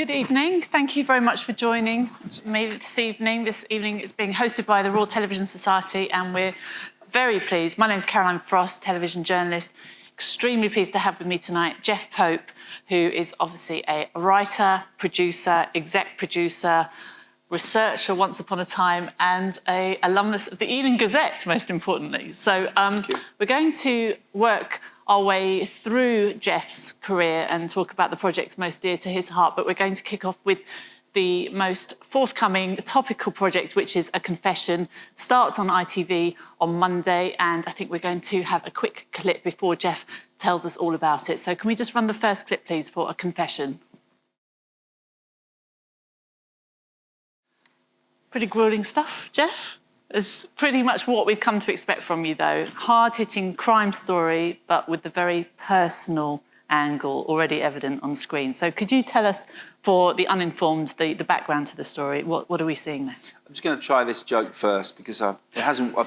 Good evening. Thank you very much for joining me this evening. This evening is being hosted by the Royal Television Society, and we're very pleased. My name is Caroline Frost, television journalist. Extremely pleased to have with me tonight Jeff Pope, who is obviously a writer, producer, exec producer, researcher once upon a time, and an alumnus of the Ealing Gazette, most importantly. So we're going to work our way through Jeff's career and talk about the projects most dear to his heart, but we're going to kick off with the most forthcoming topical project, which is A Confession. Starts on ITV on Monday, and I think we're going to have a quick clip before Jeff tells us all about it. So can we just run the first clip, please, for A Confession? Pretty gruelling stuff, Jeff. It's pretty much what we've come to expect from you, though. Hard-hitting crime story, but with the very personal angle already evident on screen. So could you tell us, for the uninformed, the background to the story? What are we seeing there? I'm just going to try this joke first because I've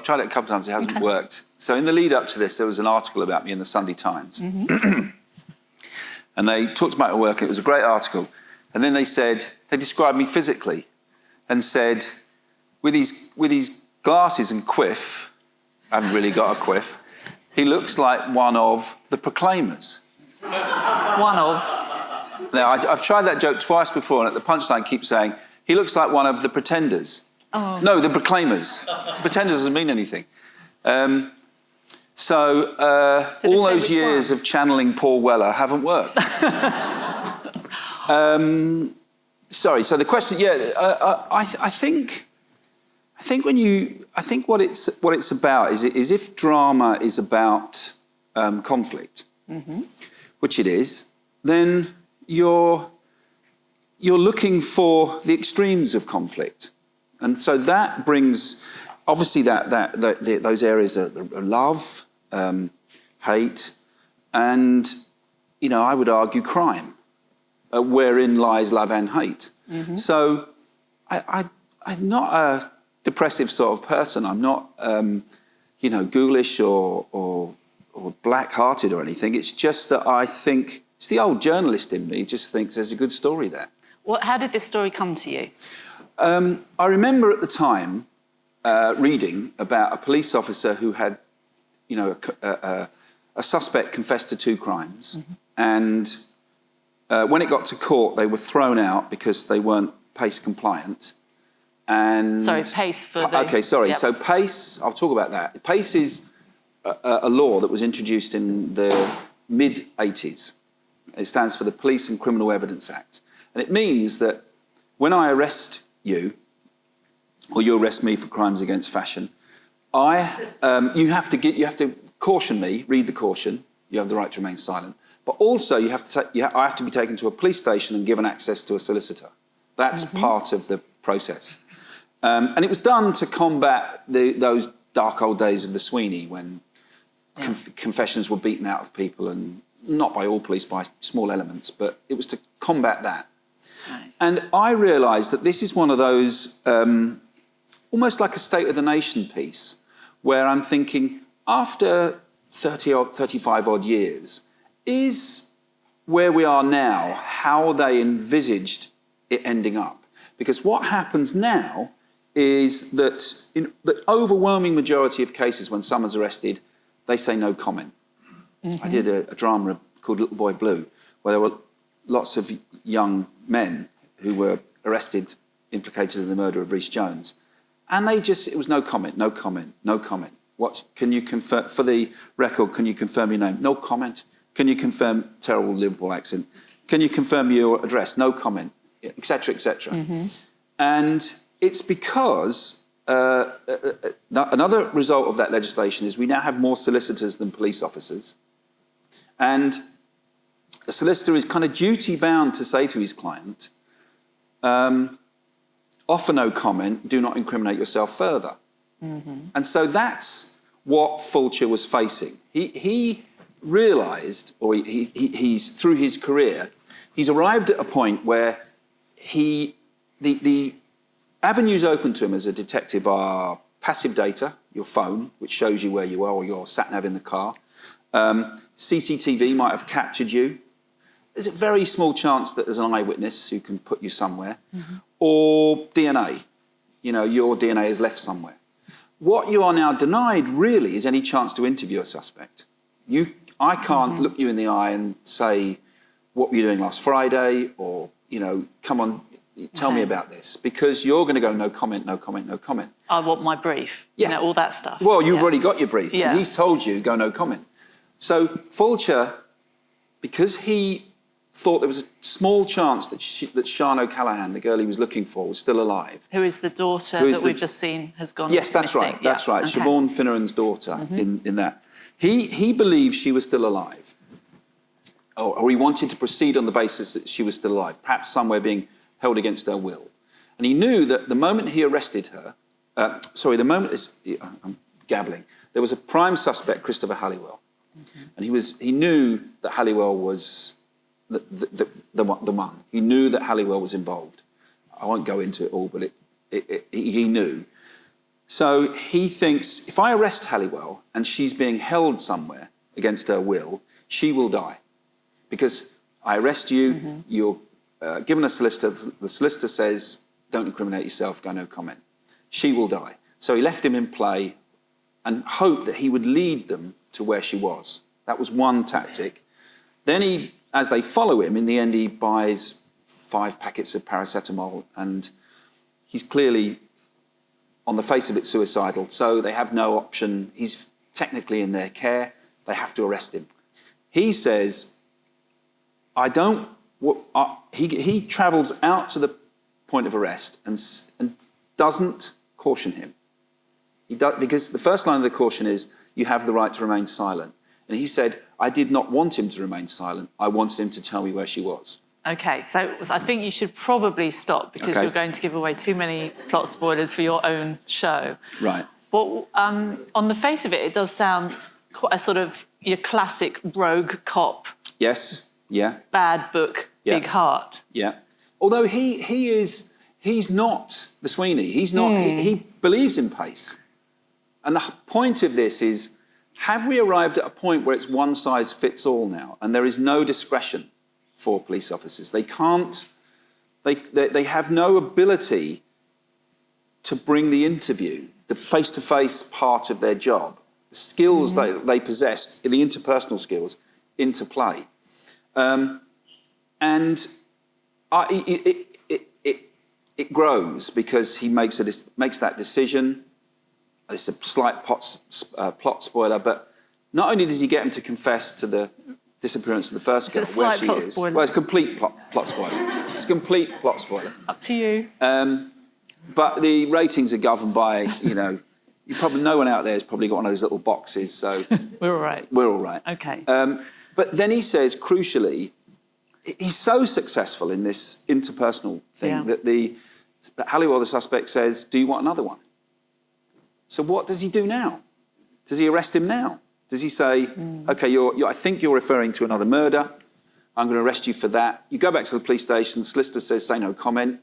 tried it a couple of times, it hasn't worked. So in the lead up to this, there was an article about me in the Sunday Times. Mm-hmm. And they talked about my work, it was a great article. And then they described me physically and said, with his glasses and quiff, I haven't really got a quiff, he looks like one of the Proclaimers. One of? Now, I've tried that joke twice before, and at the punchline keep saying, he looks like one of the Pretenders. Oh. No, the Proclaimers. Pretenders doesn't mean anything. All those years of channeling Paul Weller haven't worked. Sorry, so the question, I think what it's about is if drama is about conflict, mm-hmm. which it is, then you're looking for the extremes of conflict, and so that brings obviously those areas of love, hate, and I would argue crime, wherein lies love and hate. Mm-hmm. So I'm not a depressive sort of person. I'm not, ghoulish or black-hearted or anything. It's just that I think, it's the old journalist in me, just thinks there's a good story there. How did this story come to you? I remember at the time reading about a police officer who had, a suspect confessed to 2 crimes. Mm-hmm. And when it got to court, they were thrown out because they weren't PACE compliant. And sorry, PACE for the... OK, sorry. Yep. So PACE, I'll talk about that. PACE is a law that was introduced in the mid-80s. It stands for the Police and Criminal Evidence Act. And it means that when I arrest you, or you arrest me for crimes against fashion, you have to caution me, read the caution, you have the right to remain silent, but also I have to be taken to a police station and given access to a solicitor. That's mm-hmm. part of the process. And it was done to combat those dark old days of the Sweeney when confessions were beaten out of people, and not by all police, by small elements, but it was to combat that. Nice. And I realised that this is one of those, almost like a State of the Nation piece, where I'm thinking, after 35 odd years, is where we are now how they envisaged it ending up? Because what happens now is that in the overwhelming majority of cases when someone's arrested, they say no comment. Mm-hmm. I did a drama called Little Boy Blue, where there were lots of young men who were arrested, implicated in the murder of Rhys Jones. And it was no comment, no comment, no comment. What, can you confirm, for the record, can you confirm your name? No comment. Can you confirm terrible Liverpool accent? Can you confirm your address? No comment, etc., etc. Mm-hmm. And it's because another result of that legislation is we now have more solicitors than police officers. And a solicitor is kind of duty-bound to say to his client, offer no comment, do not incriminate yourself further. Mm-hmm. And so that's what Fulcher was facing. He realised, or he's through his career, he's arrived at a point where the avenues open to him as a detective are passive data, your phone, which shows you where you are, or your sat-nav in the car. CCTV might have captured you. there's a very small chance that there's an eyewitness who can put you somewhere, or DNA. You know, your DNA is left somewhere. What you are now denied, really, is any chance to interview a suspect. I can't look you in the eye and say, what were you doing last Friday? Or, you know, come on, tell me about this. Because you're going to go, no comment, no comment, no comment. I want my brief. Yeah. You know, all that stuff. Well, you've already got your brief. Yeah. And he's told you, go no comment. So Fulcher, because he thought there was a small chance that Sian O'Callaghan, the girl he was looking for, was still alive. Who is the daughter that we've just seen has gone Yes, that's missing. right. That's right. Okay. Siobhan Finneran's daughter in that. He believed she was still alive. Or he wanted to proceed on the basis that she was still alive, perhaps somewhere being held against her will. And he knew that the moment he arrested her, I'm gabbling, there was a prime suspect, Christopher Halliwell. And he knew that Halliwell was the one. He knew that Halliwell was involved. I won't go into it all, but he knew. So he thinks, if I arrest Halliwell and she's being held somewhere against her will, she will die. Because I arrest you, you're given a solicitor, the solicitor says, don't incriminate yourself, go no comment. She will die. So he left him in play and hoped that he would lead them to where she was. That was one tactic. Then as they follow him, in the end he buys 5 packets of paracetamol and he's clearly, on the face of it, suicidal. So they have no option. He's technically in their care. They have to arrest him. He says, he travels out to the point of arrest and doesn't caution him. Because the first line of the caution is, you have the right to remain silent. And he said, I did not want him to remain silent. I wanted him to tell me where she was. OK, so I think you should probably stop because you're going to give away too many plot spoilers for your own show. Right. But on the face of it, it does sound quite a sort of your classic rogue cop. Yes, yeah. Bad book, big heart. Yeah. Although he's not the Sweeney. He's not, he believes in pace. And the point of this is, have we arrived at a point where it's one size fits all now and there is no discretion for police officers? They can't, they have no ability to bring the interview, the face-to-face part of their job, the skills they possess, the interpersonal skills, into play. It grows because he makes that decision. It's a slight plot spoiler, but not only does he get him to confess to the disappearance of the first girl, where she is. Spoiler? Well, it's a complete plot spoiler. It's a complete plot spoiler. Up to you. But the ratings are governed by, no one out there has probably got one of those little boxes, so... We're all right. We're all right. OK. But then he says, crucially, he's so successful in this interpersonal thing that Halliwell, the suspect, says, do you want another one? So what does he do now? Does he arrest him now? Does he say, OK, I think you're referring to another murder. I'm going to arrest you for that. You go back to the police station, the solicitor says, say no comment.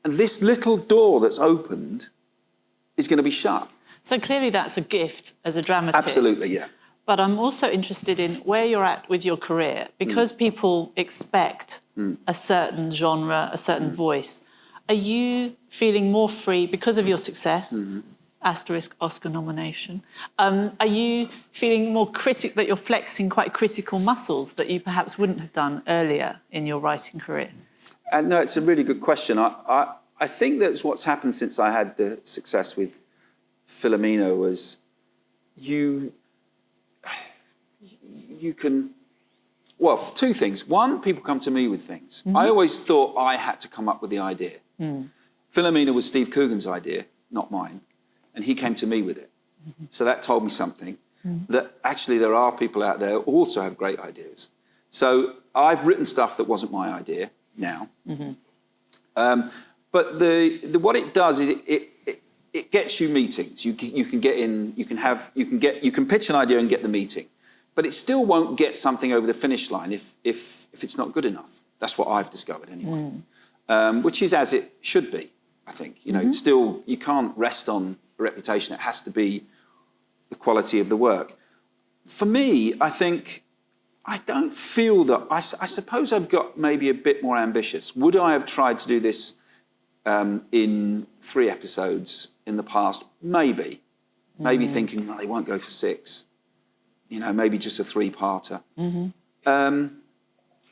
And this little door that's opened is going to be shut. So clearly that's a gift as a dramatist. Absolutely, yeah. But I'm also interested in where you're at with your career. Because people expect a certain genre, a certain voice, are you feeling more free because of your success? Asterisk Oscar nomination. Are you feeling more that you're flexing quite critical muscles that you perhaps wouldn't have done earlier in your writing career? No, it's a really good question. I think that's what's happened since I had the success with Philomena was you can... Well, 2 things. One, people come to me with things. I always thought I had to come up with the idea. Philomena was Steve Coogan's idea, not mine. And he came to me with it. So that told me something, that actually there are people out there who also have great ideas. So I've written stuff that wasn't my idea now. But what it does is it gets you meetings. You can get in, you can pitch an idea and get the meeting. But it still won't get something over the finish line if it's not good enough. That's what I've discovered anyway. Which is as it should be, I think. It's still, you can't rest on a reputation. It has to be the quality of the work. For me, I think I don't feel that... I suppose I've got maybe a bit more ambitious. Would I have tried to do this in 3 episodes in the past? Maybe. Maybe thinking, well, they won't go for 6. You know, maybe just a 3-parter.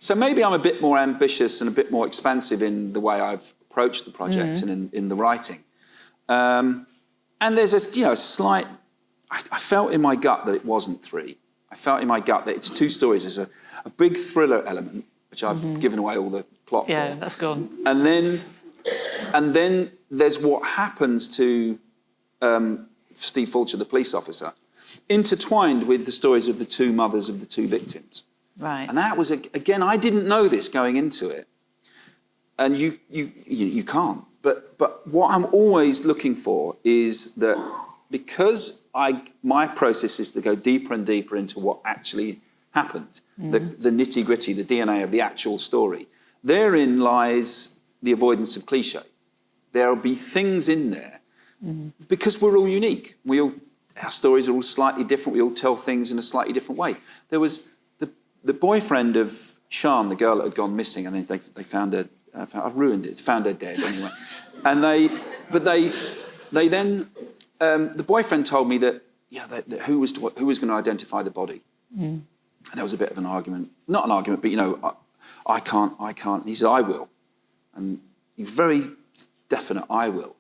So maybe I'm a bit more ambitious and a bit more expansive in the way I've approached the project and in the writing. And there's a slight... I felt in my gut that it wasn't 3. I felt in my gut that it's 2 stories. There's a big thriller element, which I've given away all the plot for. Yeah, that's gone. And then there's what happens to Steve Fulcher, the police officer, intertwined with the stories of the 2 mothers of the 2 victims. Right. And that was, again, I didn't know this going into it. And you can't. But what I'm always looking for is that because my process is to go deeper and deeper into what actually happened, the nitty-gritty, the DNA of the actual story, therein lies the avoidance of cliché. There'll be things in there, because we're all unique. Our stories are all slightly different. We all tell things in a slightly different way. There was the boyfriend of Sian, the girl that had gone missing, and then they found her. I've ruined it. Found her dead anyway. And they then the boyfriend told me that that who was going to identify the body, and there was a bit of an argument. Not an argument, but I can't. And he said I will, and he was very definite. I will.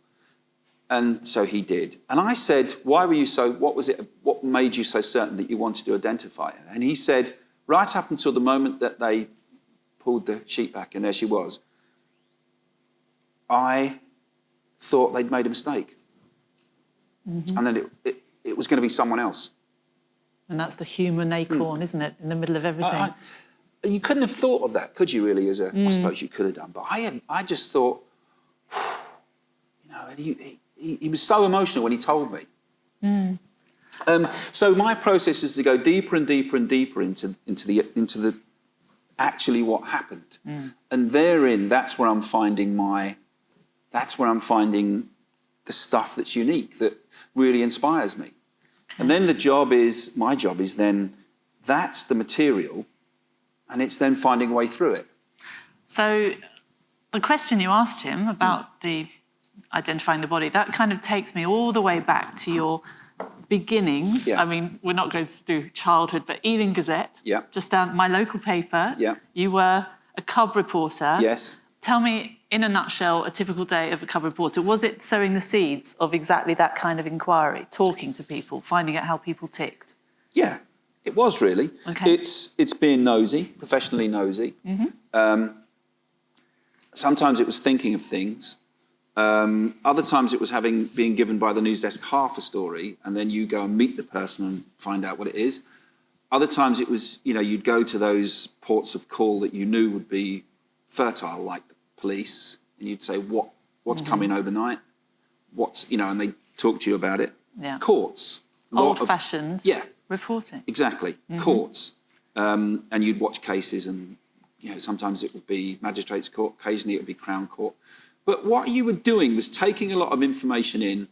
And so he did. And I said, why were you so... What was it? What made you so certain that you wanted to identify her? And he said, right up until the moment that they pulled the sheet back and there she was, I thought they'd made a mistake. And then it was going to be someone else. And that's the human acorn, isn't it, in the middle of everything? You couldn't have thought of that, could you, really, I suppose you could have done. But I just thought, he was so emotional when he told me. So my process is to go deeper and deeper and deeper into the actually what happened, and therein that's where I'm finding the stuff that's unique, that really inspires me. And then my job is then that's the material, and it's then finding a way through it. So the question you asked him about the identifying the body, that kind of takes me all the way back to your beginnings. Yeah. I mean, we're not going to do childhood, but Ealing Gazette, just down my local paper. Yeah. You were a Cub reporter. Yes. Tell me, in a nutshell, a typical day of a Cub reporter. Was it sowing the seeds of exactly that kind of inquiry, talking to people, finding out how people ticked? Yeah, it was really. Okay. It's being nosy, professionally nosy. Sometimes it was thinking of things. Other times it was being given by the news desk half a story, and then you go and meet the person and find out what it is. Other times it was, you'd go to those ports of call that you knew would be fertile, like the police, and you'd say, what's coming overnight? And they talk to you about it. Yeah. Courts. Old-fashioned reporting. Exactly. Courts. And you'd watch cases, and sometimes it would be magistrates' court, occasionally it would be Crown Court. But what you were doing was taking a lot of information in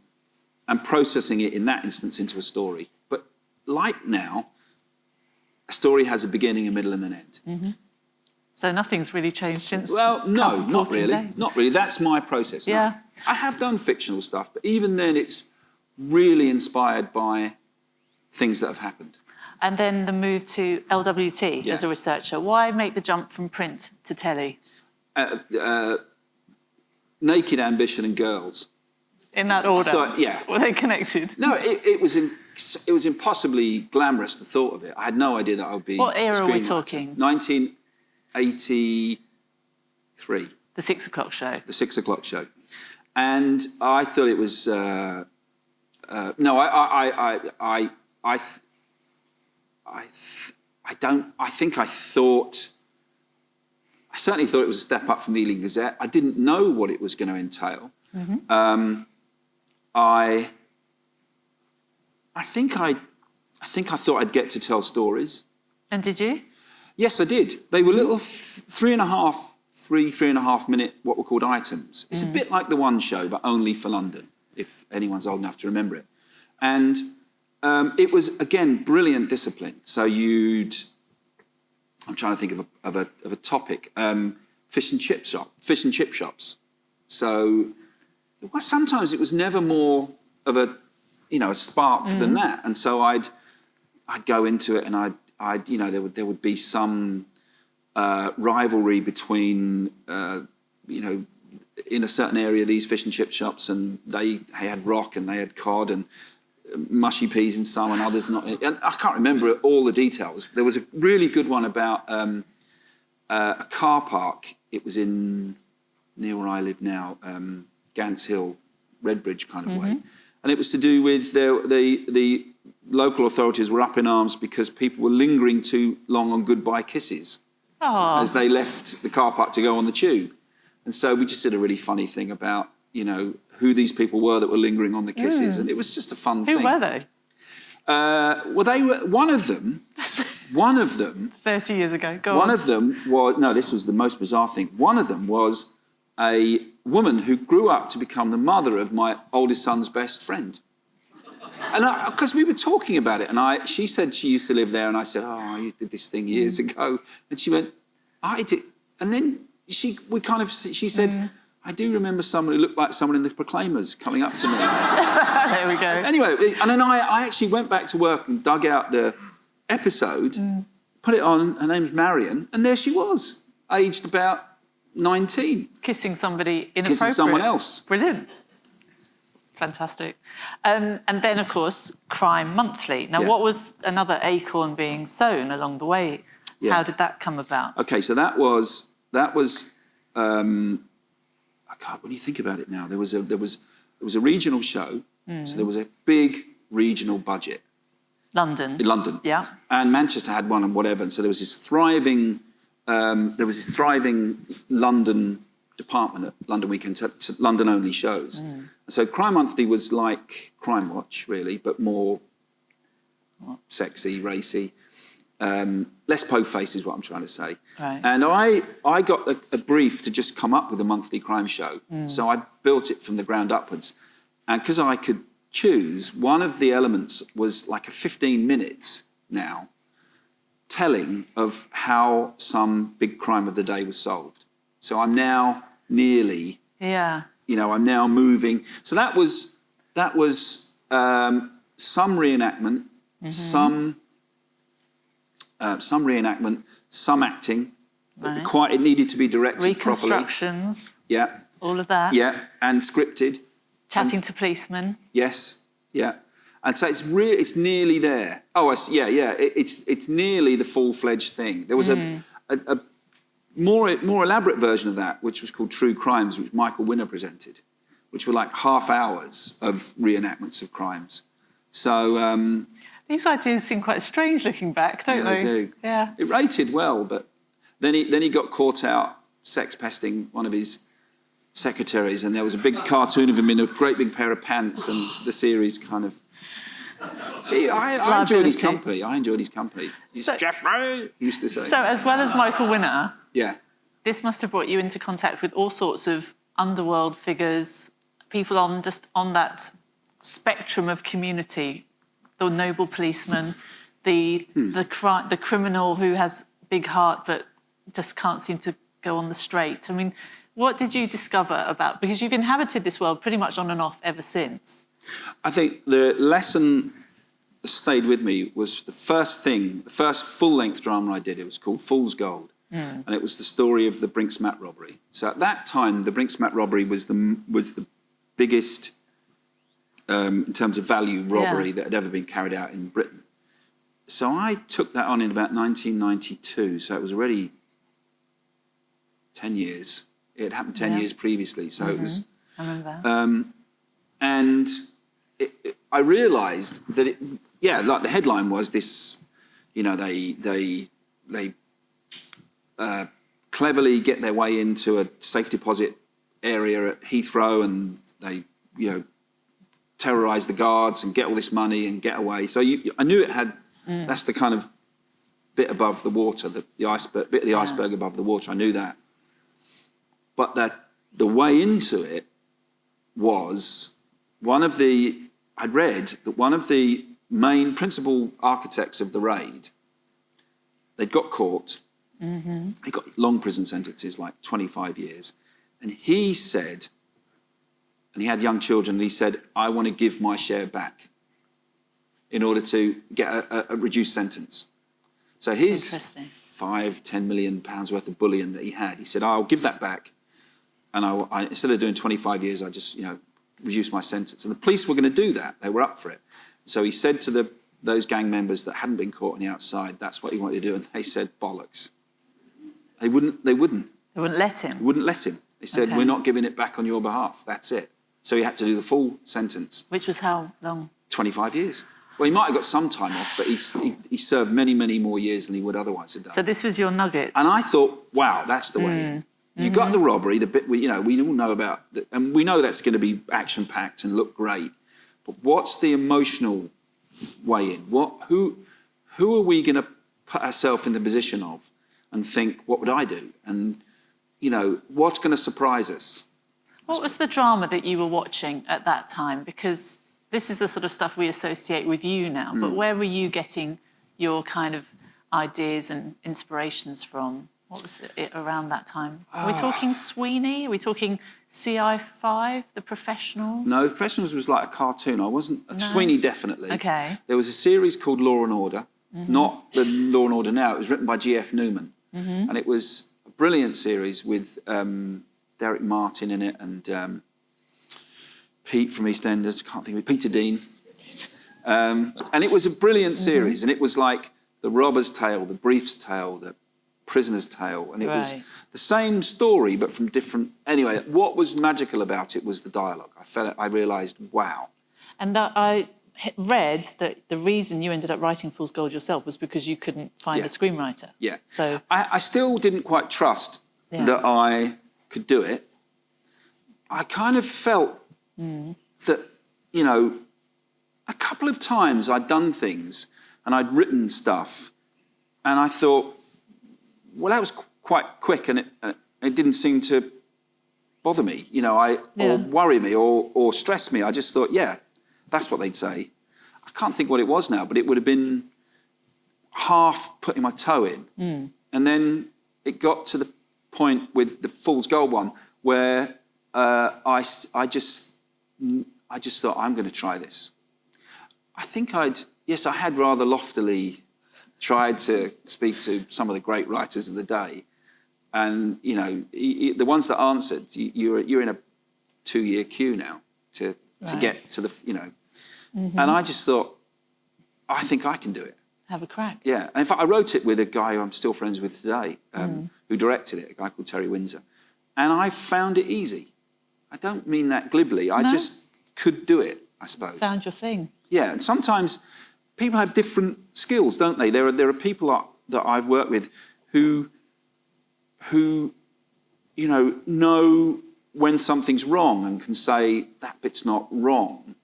and processing it in that instance into a story. But like now, a story has a beginning, a middle and an end. So nothing's really changed since... Well, no, not really. Days. Not really. That's my process now. Yeah. I have done fictional stuff, but even then it's really inspired by things that have happened. And then the move to LWT as a researcher. Why make the jump from print to telly? Naked Ambition and Girls. In that order? Yeah. Were they connected? No, it was impossibly glamorous, the thought of it. I had no idea that I would be... What era are we talking? 1983. The 6 o'clock show? The 6 o'clock show. And I thought it was... I certainly thought it was a step up from the Ealing Gazette. I didn't know what it was going to entail. I think I thought I'd get to tell stories. And did you? Yes, I did. They were little 3.5 minute, what were called items. It's a bit like the One Show, but only for London, if anyone's old enough to remember it. And it was, again, brilliant discipline. So you'd I'm trying to think of a topic. Fish and chip shops. So sometimes it was never more of a spark than that. And so I'd go into it, and I'd there would be some rivalry between in a certain area these fish and chip shops, and they had rock and they had cod and mushy peas in some and others not. And I can't remember all the details. There was a really good one about a car park. It was near where I live now, Gants Hill, Redbridge kind of way. And it was to do with the local authorities were up in arms because people were lingering too long on goodbye kisses as they left the car park to go on the tube. And so we just did a really funny thing about, who these people were that were lingering on the kisses. And it was just a fun thing. Who were they? Well, they were, one of them, 30 years ago, go on. One of them was, no, this was the most bizarre thing. One of them was a woman who grew up to become the mother of my oldest son's best friend. And because we were talking about it, and she said she used to live there, and I said, oh, you did this thing years ago. And she went, I did. And then she said, I do remember someone who looked like someone in the Proclaimers coming up to me. There we go. Anyway, and then I actually went back to work and dug out the episode, put it on, her name's Marion, and there she was, aged about 19. Kissing somebody inappropriate. Kissing someone else. Brilliant. Fantastic. And then, of course, Crime Monthly. Now, what was another acorn being sown along the way? Yeah. How did that come about? Okay, so that was God, when you think about it now, there was a regional show, so there was a big regional budget. London. In London. Yeah. And Manchester had one and whatever, and so there was this thriving London department at London Weekend, London only shows. And so Crime Monthly was like Crime Watch, really, but more sexy, racy. Less po-face is what I'm trying to say. Right. And I got a brief to just come up with a monthly crime show. So I built it from the ground upwards. And because I could choose, one of the elements was like a 15 minutes now telling of how some big crime of the day was solved. So I'm now nearly, I'm now moving. So that was some reenactment, some reenactment, some acting. Right. It needed to be directed properly. Reconstructions. Yeah. All of that. Yeah, and scripted. Chatting to policemen. Yes, yeah. And so it's nearly there. Oh, it's nearly the full-fledged thing. There was a more elaborate version of that, which was called True Crimes, which Michael Winner presented, which were like half hours of reenactments of crimes. So these ideas seem quite strange looking back, don't they? They do. Yeah. It rated well, but then he got caught out sex pesting one of his secretaries, and there was a big cartoon of him in a great big pair of pants, and the series kind of... I enjoyed his company. Jeffrey, he used to say. So as well as Michael Winner, this must have brought you into contact with all sorts of underworld figures, people on that spectrum of community, the noble policeman, the criminal who has a big heart but just can't seem to go on the straight. I mean, what did you discover about... Because you've inhabited this world pretty much on and off ever since. I think the lesson that stayed with me was the first full-length drama I did. It was called Fool's Gold, and it was the story of the Brink's Mat robbery. So at that time, the Brink's Mat robbery was the biggest, in terms of value, robbery that had ever been carried out in Britain. So I took that on in about 1992, so it was already 10 years. It had happened 10 years previously, so it was... I remember that. And I realised that like the headline was this, they cleverly get their way into a safe deposit area at Heathrow, and they, terrorise the guards and get all this money and get away. So I knew it had, that's the kind of bit above the water, the iceberg, bit of the iceberg above the water. I knew that. But the way into it was I'd read that one of the main principal architects of the raid, they'd got caught, He got long prison sentences, like 25 years. And he said, and he had young children, and he said, I want to give my share back in order to get a reduced sentence. So his £5-10 million worth of bullion that he had, he said, I'll give that back. And I instead of doing 25 years, I just, reduce my sentence. And the police were going to do that. They were up for it. So he said to those gang members that hadn't been caught on the outside, that's what he wanted to do. And they said, bollocks. They wouldn't. They wouldn't let him. They said, we're not giving it back on your behalf. That's it. So he had to do the full sentence. Which was how long? 25 years. Well, he might have got some time off, but he served many, many more years than he would otherwise have done. So this was your nugget. And I thought, wow, that's the way. You got the robbery, the bit we all know about, and we know that's going to be action-packed and look great. But what's the emotional way in? Who are we going to put ourselves in the position of and think, what would I do? And, what's going to surprise us? What was the drama that you were watching at that time? Because this is the sort of stuff we associate with you now, but where were you getting your kind of ideas and inspirations from? What was it around that time? Are we talking Sweeney? Are we talking CI5, The Professionals? No, The Professionals was like a cartoon. I wasn't... No. Sweeney, definitely. Okay. There was a series called Law and Order, not the Law and Order now. It was written by G.F. Newman. And it was a brilliant series with Derek Martin in it and Pete from EastEnders, can't think of it, Peter Dean. And it was a brilliant series. And it was like the robber's tale, the brief's tale, the prisoner's tale. And it was the same story, but from different... Anyway, what was magical about it was the dialogue. I realised, wow. And that I read that the reason you ended up writing Fool's Gold yourself was because you couldn't find a screenwriter. Yeah. So I still didn't quite trust that I could do it. I kind of felt that, a couple of times I'd done things and I'd written stuff and I thought, well, that was quite quick and it didn't seem to bother me, or worry me or stress me. I just thought, that's what they'd say. I can't think what it was now, but it would have been half putting my toe in. And then it got to the point with the Fool's Gold one where I just thought, I'm going to try this. I think I had rather loftily tried to speak to some of the great writers of the day. And, the ones that answered, you're in a 2-year queue now to get to the, And I just thought, I think I can do it. Have a crack. Yeah. And in fact, I wrote it with a guy who I'm still friends with today, who directed it, a guy called Terry Windsor. And I found it easy. I don't mean that glibly. I just could do it, I suppose. Found your thing. Yeah. And sometimes people have different skills, don't they? There are people that I've worked with who know when something's wrong and can say, that bit's not wrong.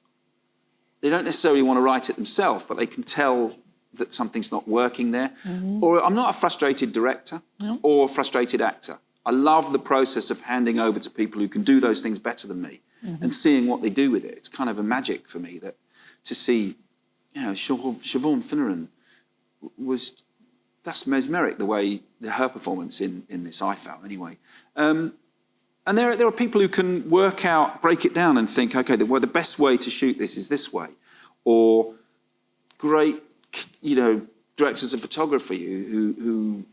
They don't necessarily want to write it themselves, but they can tell that something's not working there. Or I'm not a frustrated director or a frustrated actor. I love the process of handing over to people who can do those things better than me and seeing what they do with it. It's kind of a magic for me to see, Siobhan Finneran that's mesmeric, the way her performance in this, I felt anyway. And there are people who can break it down and think, okay, the best way to shoot this is this way. Or great, directors of photography who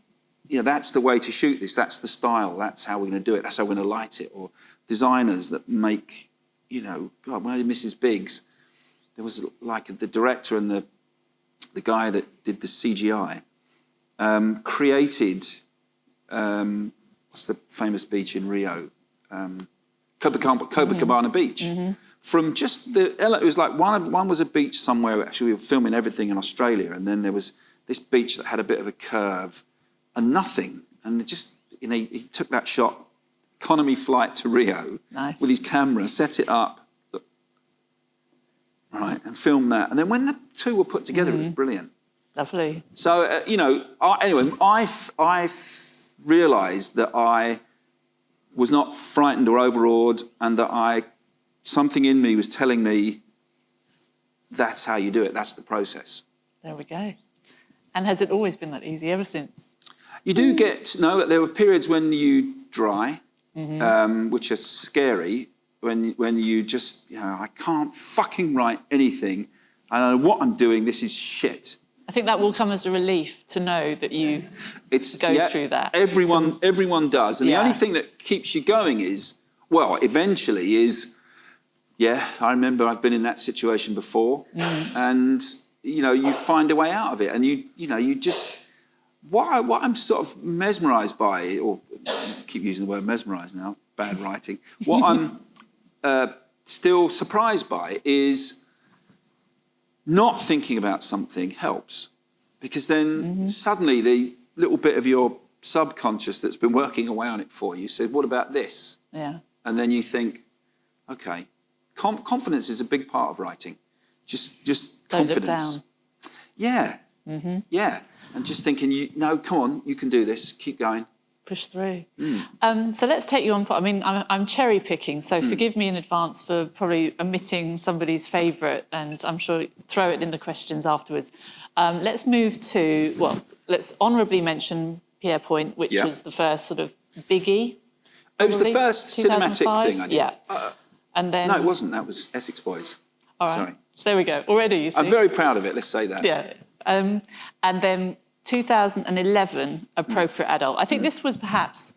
that's the way to shoot this, that's the style, that's how we're going to do it, that's how we're going to light it. Or designers that make, God, when I did Mrs. Biggs, there was like the director and the guy that did the CGI created, what's the famous beach in Rio? Copacabana Beach. From just it was like one was a beach somewhere, actually we were filming everything in Australia, and then there was this beach that had a bit of a curve and nothing. And it just, he took that shot, economy flight to Rio with his camera, set it up, and filmed that. And then when the two were put together, it was brilliant. Lovely. So, anyway, I realised that I was not frightened or overawed, and that something in me was telling me that's how you do it, that's the process. There we go. And has it always been that easy ever since? You do get, no, there were periods when you dry, which are scary, when you just, I can't fucking write anything. I don't know what I'm doing, this is shit. I think that will come as a relief to know that you go through that. Everyone does. And the only thing that keeps you going is, eventually is, I remember I've been in that situation before. And, you find a way out of it. And you just, what I'm sort of mesmerised by, or I keep using the word mesmerised now, bad writing. What I'm still surprised by is not thinking about something helps, because then suddenly the little bit of your subconscious that's been working away on it for you said, what about this? Yeah. And then you think, okay, confidence is a big part of writing. Just Don't confidence. Look down. Yeah. Yeah. And just thinking, come on, you can do this, keep going. Push through. So let's take you on. I'm cherry picking, so forgive me in advance for probably omitting somebody's favourite, and I'm sure throw it in the questions afterwards. Let's move to, let's honourably mention Pierre Point, which was the first sort of biggie. It was the first cinematic thing I did. Yeah. And then... No, it wasn't. That was Essex Boys. All right. Sorry. So there we go. Already, you see. I'm very proud of it, let's say that. Yeah. And then 2011, Appropriate Adult. I think this was perhaps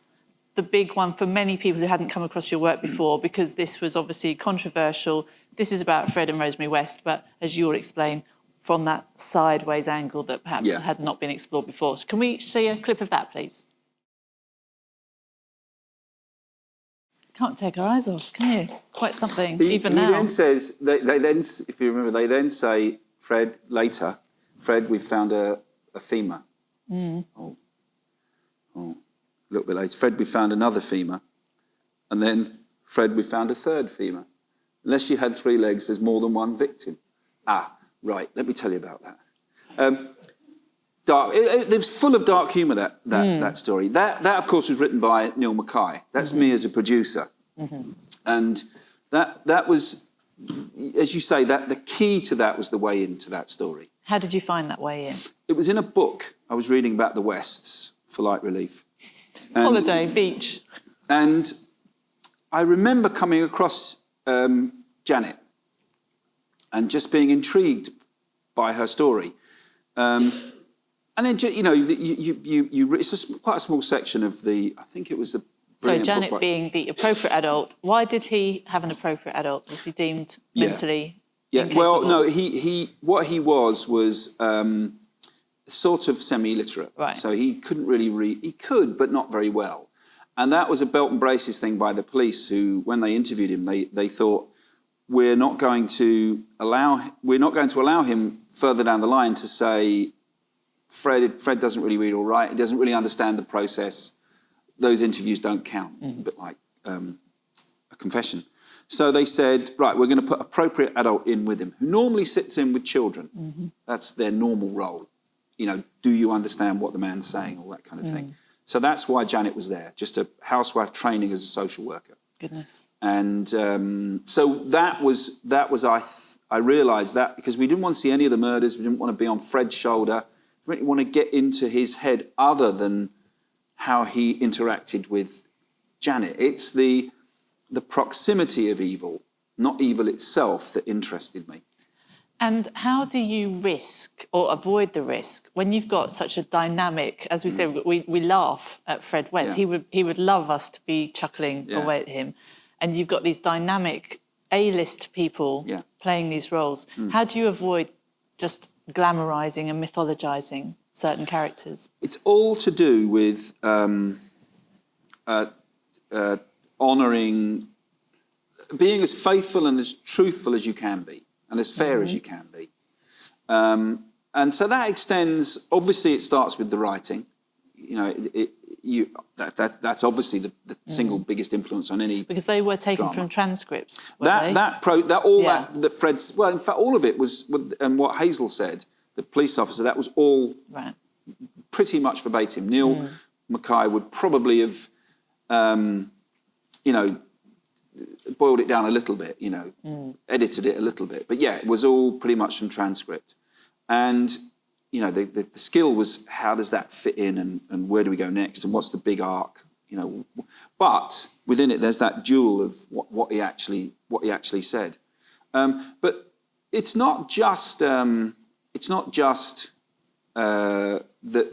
the big one for many people who hadn't come across your work before, because this was obviously controversial. This is about Fred and Rosemary West, but as you will explain, from that sideways angle that perhaps had not been explored before. So can we see a clip of that, please? Can't take our eyes off, can you? Quite something, even now. He then says, they then, if you remember, they then say, Fred, we've found a femur. Oh, a little bit later. Fred, we found another femur. And then, Fred, we found a third femur. Unless you had 3 legs, there's more than one victim. Right, let me tell you about that. It's full of dark humour, that story. That, of course, was written by Neil Mackay. That's me as a producer. And that was, as you say, that the key to that was the way into that story. How did you find that way in? It was in a book I was reading about the Wests for Light Relief. Holiday, beach. And I remember coming across Janet and just being intrigued by her story. And then, it's quite a small section of I think it was a brilliant Janet book being the appropriate adult. Why did he have an appropriate adult? Was he deemed mentally incapable? Well, no, what he was sort of semi-literate. Right. So he couldn't really read. He could, but not very well. And that was a belt and braces thing by the police, who, when they interviewed him, they thought, we're not going to allow him further down the line to say, Fred doesn't really read all right. He doesn't really understand the process. Those interviews don't count. A bit like a confession. So they said, right, we're going to put appropriate adult in with him, who normally sits in with children. That's their normal role. Do you understand what the man's saying, all that kind of thing. So that's why Janet was there, just a housewife training as a social worker. Goodness. And so that was I realised that, because we didn't want to see any of the murders, we didn't want to be on Fred's shoulder, we didn't want to get into his head other than how he interacted with Janet. It's the proximity of evil, not evil itself, that interested me. And how do you risk or avoid the risk when you've got such a dynamic, as we say, we laugh at Fred West. Yeah. He would love us to be chuckling away at him. And you've got these dynamic A-list people playing these roles. How do you avoid just glamorising and mythologising certain characters? It's all to do with honouring, being as faithful and as truthful as you can be, and as fair as you can be. And so that extends, obviously it starts with the writing. That's obviously the single biggest influence on any Because they were taken drama. From transcripts, that Fred's, well, in fact, all of it was, and what Hazel said, the police officer, that was all pretty much verbatim. Neil Mackay would probably have, boiled it down a little bit, edited it a little bit. But yeah, it was all pretty much from transcript. And you know, the skill was how does that fit in and where do we go next and what's the big arc, you know. But within it, there's that jewel of what he actually said. But it's not just the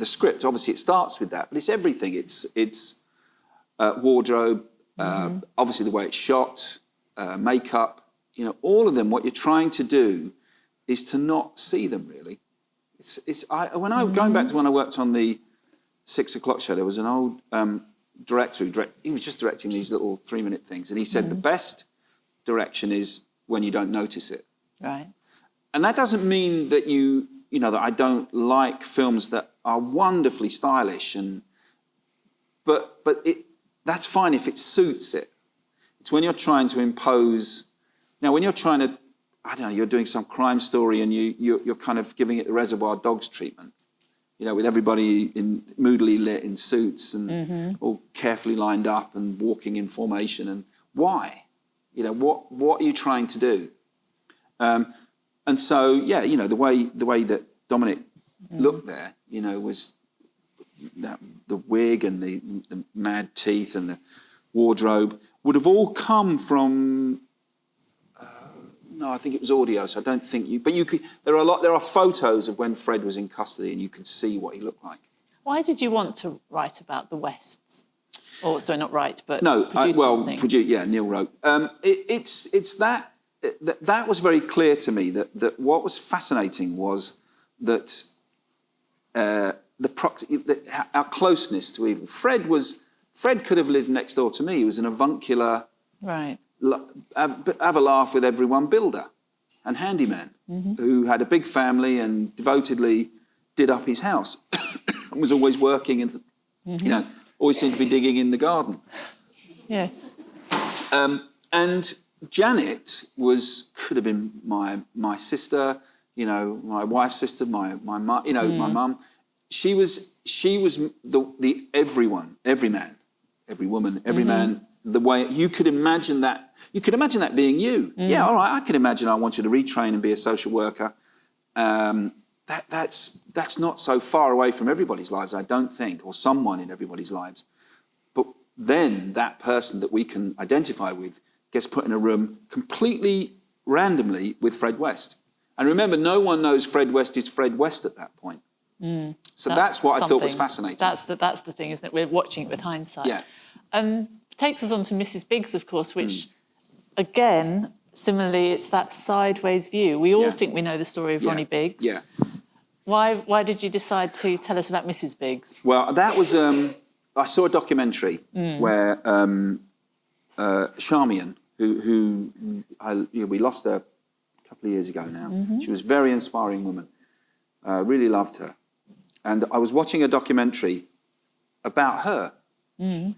script. Obviously, it starts with that, but it's everything. It's wardrobe, obviously the way it's shot, makeup. You know, all of them. What you're trying to do is to not see them really. Going back to when I worked on the 6 o'clock show, there was an old director he was just directing these little 3-minute things, and he said the best direction is when you don't notice it. Right. And that doesn't mean that that I don't like films that are wonderfully stylish but that's fine if it suits it. It's when you're trying to impose. Now, when you're trying to, I don't know, you're doing some crime story and you're kind of giving it the Reservoir Dogs treatment, you know, with everybody moodily lit in suits and all carefully lined up and walking in formation. And why? You know, what are you trying to do? And so, yeah, you know, the way that Dominic looked there, you know, was the wig and the mad teeth and the wardrobe would have all come from. No, I think it was audio, so I don't think you. But you could. There are photos of when Fred was in custody, and you can see what he looked like. Why did you want to write about the Wests? Or sorry, not write, but no. Produce, Neil wrote. It's that was very clear to me that what was fascinating was that our closeness to evil. Fred could have lived next door to me. He was an avuncular. Right. Have a laugh with everyone builder and handyman who had a big family and devotedly did up his house and was always working and you know, always seemed to be digging in the garden. Yes. And Janet could have been my sister, you know, my wife's sister, my mum, you know, my mum. She was the everyone, every man, every woman, every man. The way you could imagine that being you. Yeah, all right. I can imagine I want you to retrain and be a social worker. That's not so far away from everybody's lives, I don't think, or someone in everybody's lives. But then that person that we can identify with gets put in a room completely randomly with Fred West. And remember, no one knows Fred West is Fred West at that point. So that's what I thought was fascinating. That's the thing, isn't it? We're watching it with hindsight. Yeah. Takes us on to Mrs. Biggs, of course, which, again, similarly, it's that sideways view. We all think we know the story of Ronnie Biggs. Yeah. Why did you decide to tell us about Mrs. Biggs? Well, that was... I saw a documentary where Charmian, who we lost her a couple of years ago now. She was a very inspiring woman. Really loved her. And I was watching a documentary about her. I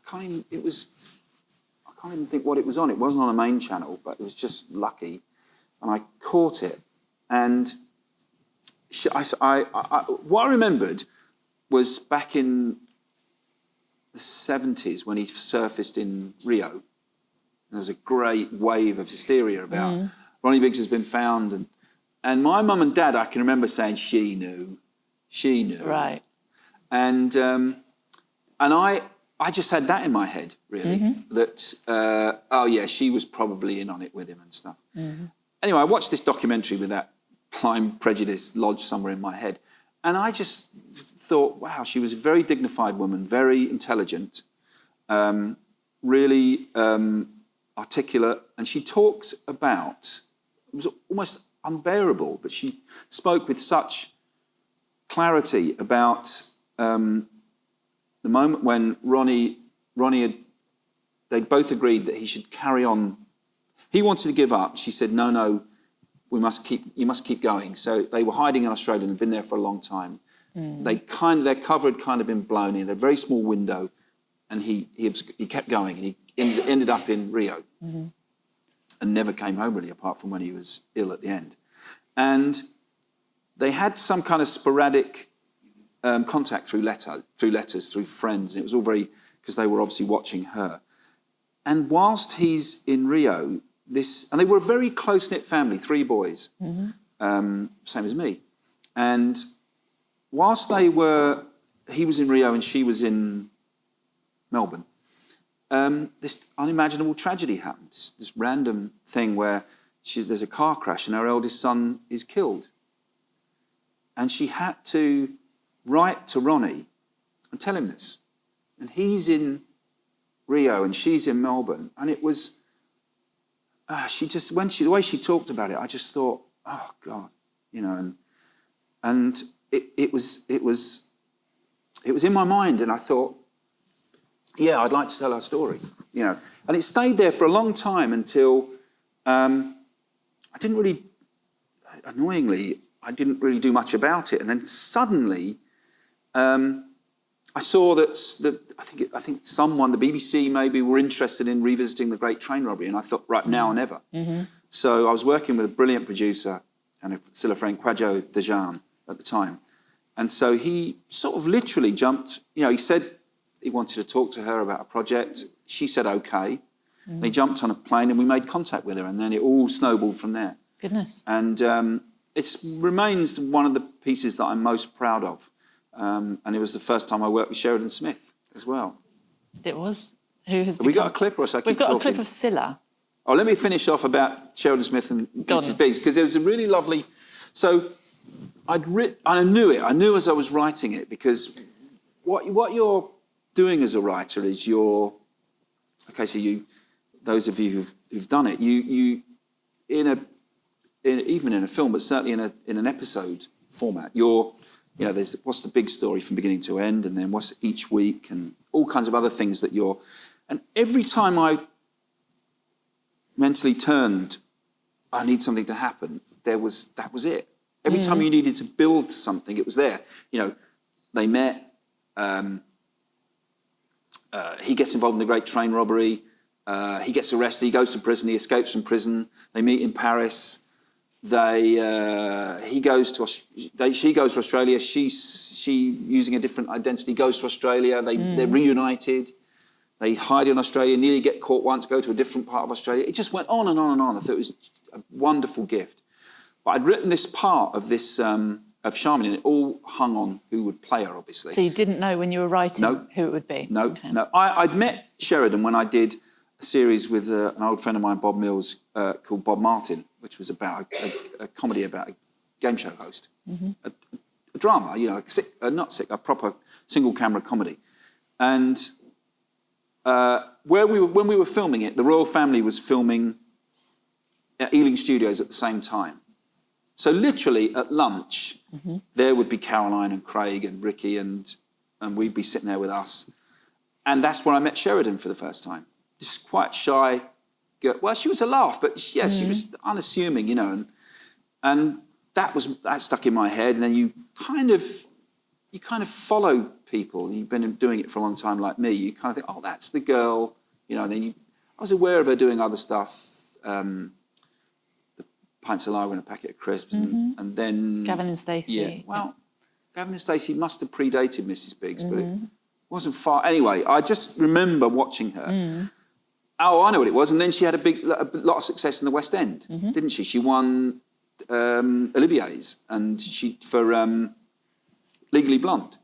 can't even think what it was on. It wasn't on a main channel, but it was just lucky. And I caught it. And what I remembered was back in the 70s when he surfaced in Rio. There was a great wave of hysteria about Ronnie Biggs has been found. And my mum and dad, I can remember saying, she knew. Right. And I just had that in my head, really, that, she was probably in on it with him and stuff. Anyway, I watched this documentary with that blind prejudice lodged somewhere in my head. And I just thought, wow, she was a very dignified woman, very intelligent, really articulate. And she talked about, it was almost unbearable, but she spoke with such clarity about... the moment when Ronnie they'd both agreed that he should carry on. He wanted to give up. She said, no, you must keep going. So they were hiding in Australia and had been there for a long time. Their cover had kind of been blown in, a very small window, and he kept going, and he ended up in Rio and never came home really, apart from when he was ill at the end. And they had some kind of sporadic contact through letters, through friends. And it was all very, because they were obviously watching her. And whilst he's in Rio, and they were a very close-knit family, 3 boys, same as me. And whilst he was in Rio and she was in Melbourne, this unimaginable tragedy happened, this random thing where there's a car crash and her eldest son is killed. And she had to write to Ronnie and tell him this. And he's in Rio and she's in Melbourne. And it was, the way she talked about it, I just thought, oh God, you know, and it was in my mind, and I thought, yeah, I'd like to tell her story, you know. And it stayed there for a long time until annoyingly, I didn't really do much about it. And then suddenly, I saw that I think someone, the BBC maybe, were interested in revisiting the Great Train Robbery, and I thought, right, now or never. Mm-hmm. So I was working with a brilliant producer and a Cilla friend, Quadjo Dejan, at the time. And so he sort of literally jumped, you know, he said he wanted to talk to her about a project. She said, okay. Mm-hmm. And he jumped on a plane and we made contact with her, and then it all snowballed from there. Goodness. And it remains one of the pieces that I'm most proud of. And it was the first time I worked with Sheridan Smith as well. It was. Who has Have we got a clip, or should I keep We've got talking? a clip of Cilla. Oh, let me finish off about Sheridan Smith and Mrs. Biggs, because it was a really lovely... So I knew it. I knew as I was writing it, because what you're doing as a writer is those of you who've done it, you even in a film, but certainly in an episode format, there's what's the big story from beginning to end, and then what's each week, and all kinds of other things and every time I mentally turned, I need something to happen, that was it. Every time you needed to build to something, it was there. You know, they met, he gets involved in the Great Train Robbery, he gets arrested, he goes to prison, he escapes from prison, they meet in Paris, she goes to Australia, she using a different identity, goes to Australia, they're reunited, they hide in Australia, nearly get caught once, go to a different part of Australia. It just went on and on and on. I thought it was a wonderful gift. But I'd written this part of this, of Charmin, and it all hung on who would play her, obviously. So you didn't know when you were writing who it would be? No, okay. No. I'd met Sheridan when I did a series with an old friend of mine, Bob Mills, called Bob Martin, which was about a comedy about a game show host. Mm-hmm. A drama, you know, a proper single-camera comedy. And when we were filming it, the royal family was filming at Ealing Studios at the same time. So literally at lunch, there would be Caroline and Craig and Ricky, and we'd be sitting there with us. And that's where I met Sheridan for the first time. Just quite shy girl. Well, she was a laugh, but she was unassuming, you know. And that stuck in my head. And then you kind of follow people. You've been doing it for a long time, like me. You kind of think, oh, that's the girl, you know. And then I was aware of her doing other stuff. Pints of lager and a packet of crisps, and then... Gavin and Stacey. Yeah, well, Gavin and Stacey must have predated Mrs. Biggs, but it wasn't far. Anyway, I just remember watching her. Oh, I know what it was. And then she had a lot of success in the West End, didn't she? She won Olivier's for Legally Blonde.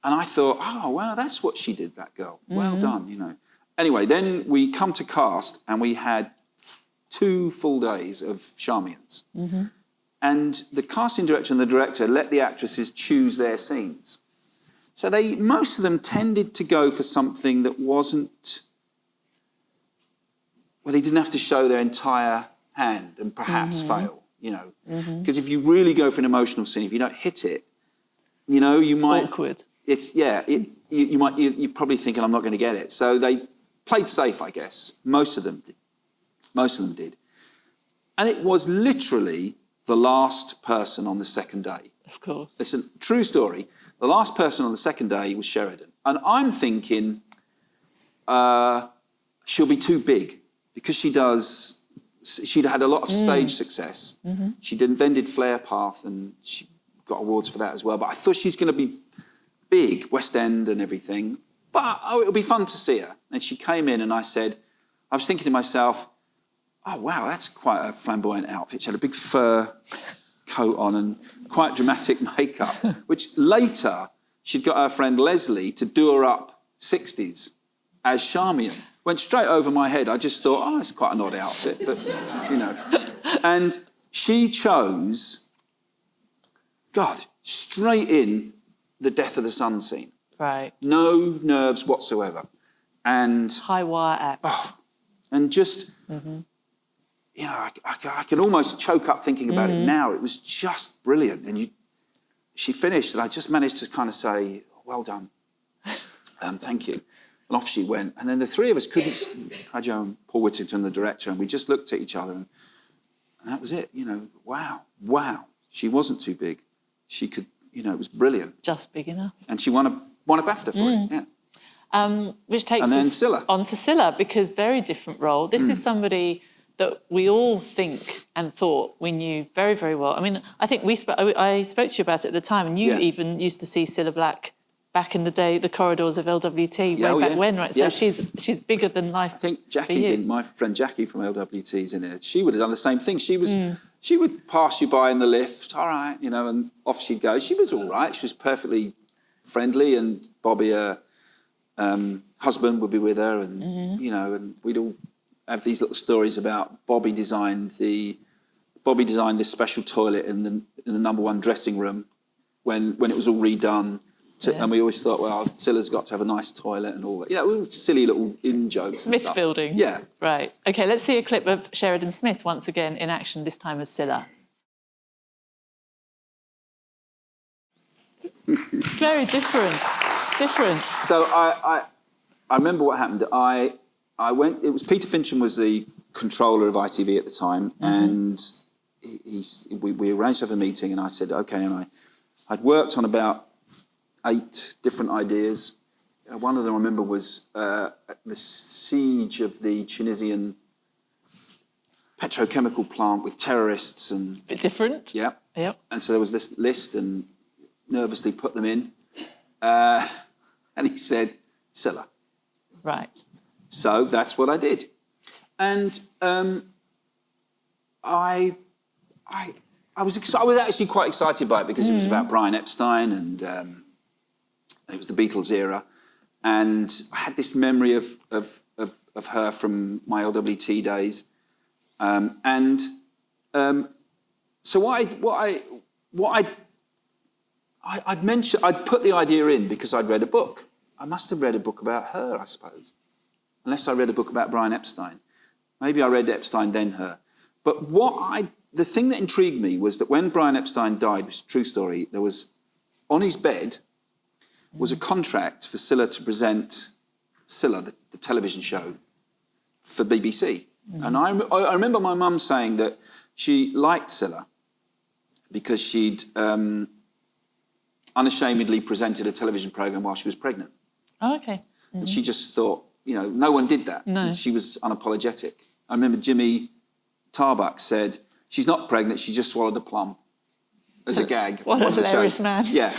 And I thought, oh, wow, that's what she did, that girl. Well done, you know. Anyway, then we come to cast, and we had 2 full days of Charmians. And the casting director and the director let the actresses choose their scenes. So most of them tended to go for something that wasn't, where they didn't have to show their entire hand and perhaps fail, you know. Because if you really go for an emotional scene, if you don't hit it, you know, you might... Awkward. You're probably thinking, I'm not going to get it. So they played safe, I guess. Most of them did. And it was literally the last person on the second day. Of course. Listen, true story. The last person on the second day was Sheridan. And I'm thinking she'll be too big, because she'd had a lot of stage success. She then did Flare Path, and she got awards for that as well. But I thought she's going to be big, West End and everything. But it'll be fun to see her. And she came in, and I was thinking to myself, oh, wow, that's quite a flamboyant outfit. She had a big fur coat on and quite dramatic makeup, which later she'd got her friend Leslie to do her up 60s as Charmian. Went straight over my head. I just thought, oh, it's quite an odd outfit, but, you know. And she chose, God, straight in the death of the sun scene. Right. No nerves whatsoever. And high wire act. Oh, and just, you know, I can almost choke up thinking about it now. It was just brilliant. And she finished, and I just managed to kind of say, well done. Thank you. And off she went. And then the three of us couldn't, Cadjo and Paul Whittington, the director, and we just looked at each other, and that was it. You know, wow. She wasn't too big. She could, you know, it was brilliant. Just big enough. And she won a BAFTA for it, yeah. Which takes and then us Cilla. on to Cilla, because very different role. This is somebody that we all think and thought we knew very, very well. I mean, I think I spoke to you about it at the time, and you even used to see Cilla Black back in the day, the corridors of LWT, way back when, right? So she's bigger than life. I think Jackie's in, my friend Jackie from LWT's in it. She would have done the same thing. She would pass you by in the lift, all right, you know, and off she'd go. She was all right. She was perfectly friendly, and Bobby, her husband, would be with her, and you know, and we'd all have these little stories about Bobby designed this special toilet in the #1 dressing room when it was all redone. And we always thought, well, Cilla's got to have a nice toilet and all that. You know, all silly little in-jokes and stuff. Myth building. Yeah. Right. OK, let's see a clip of Sheridan Smith once again in action, this time as Cilla. Very different. So I remember what happened. I went, it was Peter Fincham was the controller of ITV at the time, and we arranged to have a meeting, and I said, OK, and I'd worked on about 8 different ideas. One of them I remember was the siege of the Tunisian petrochemical plant with terrorists and... Bit different. Yeah. Yep. And so there was this list, and nervously put them in. And he said, Cilla. Right. So that's what I did. And I was actually quite excited by it, because it was about Brian Epstein, and it was the Beatles era, and I had this memory of her from my LWT days, so I'd put the idea in because I'd read a book. I must have read a book about her, I suppose, unless I read a book about Brian Epstein. Maybe I read Epstein, then her. But the thing that intrigued me was that when Brian Epstein died, which is a true story, there was on his bed was a contract for Cilla to present Cilla, the television show, for BBC. And I remember my mum saying that she liked Cilla because she'd unashamedly presented a television programme while she was pregnant. Oh, OK. And she just thought, you know, no one did that. No. She was unapologetic. I remember Jimmy Tarbuck said, she's not pregnant, she just swallowed a plum as a gag. What a hilarious man. Yeah.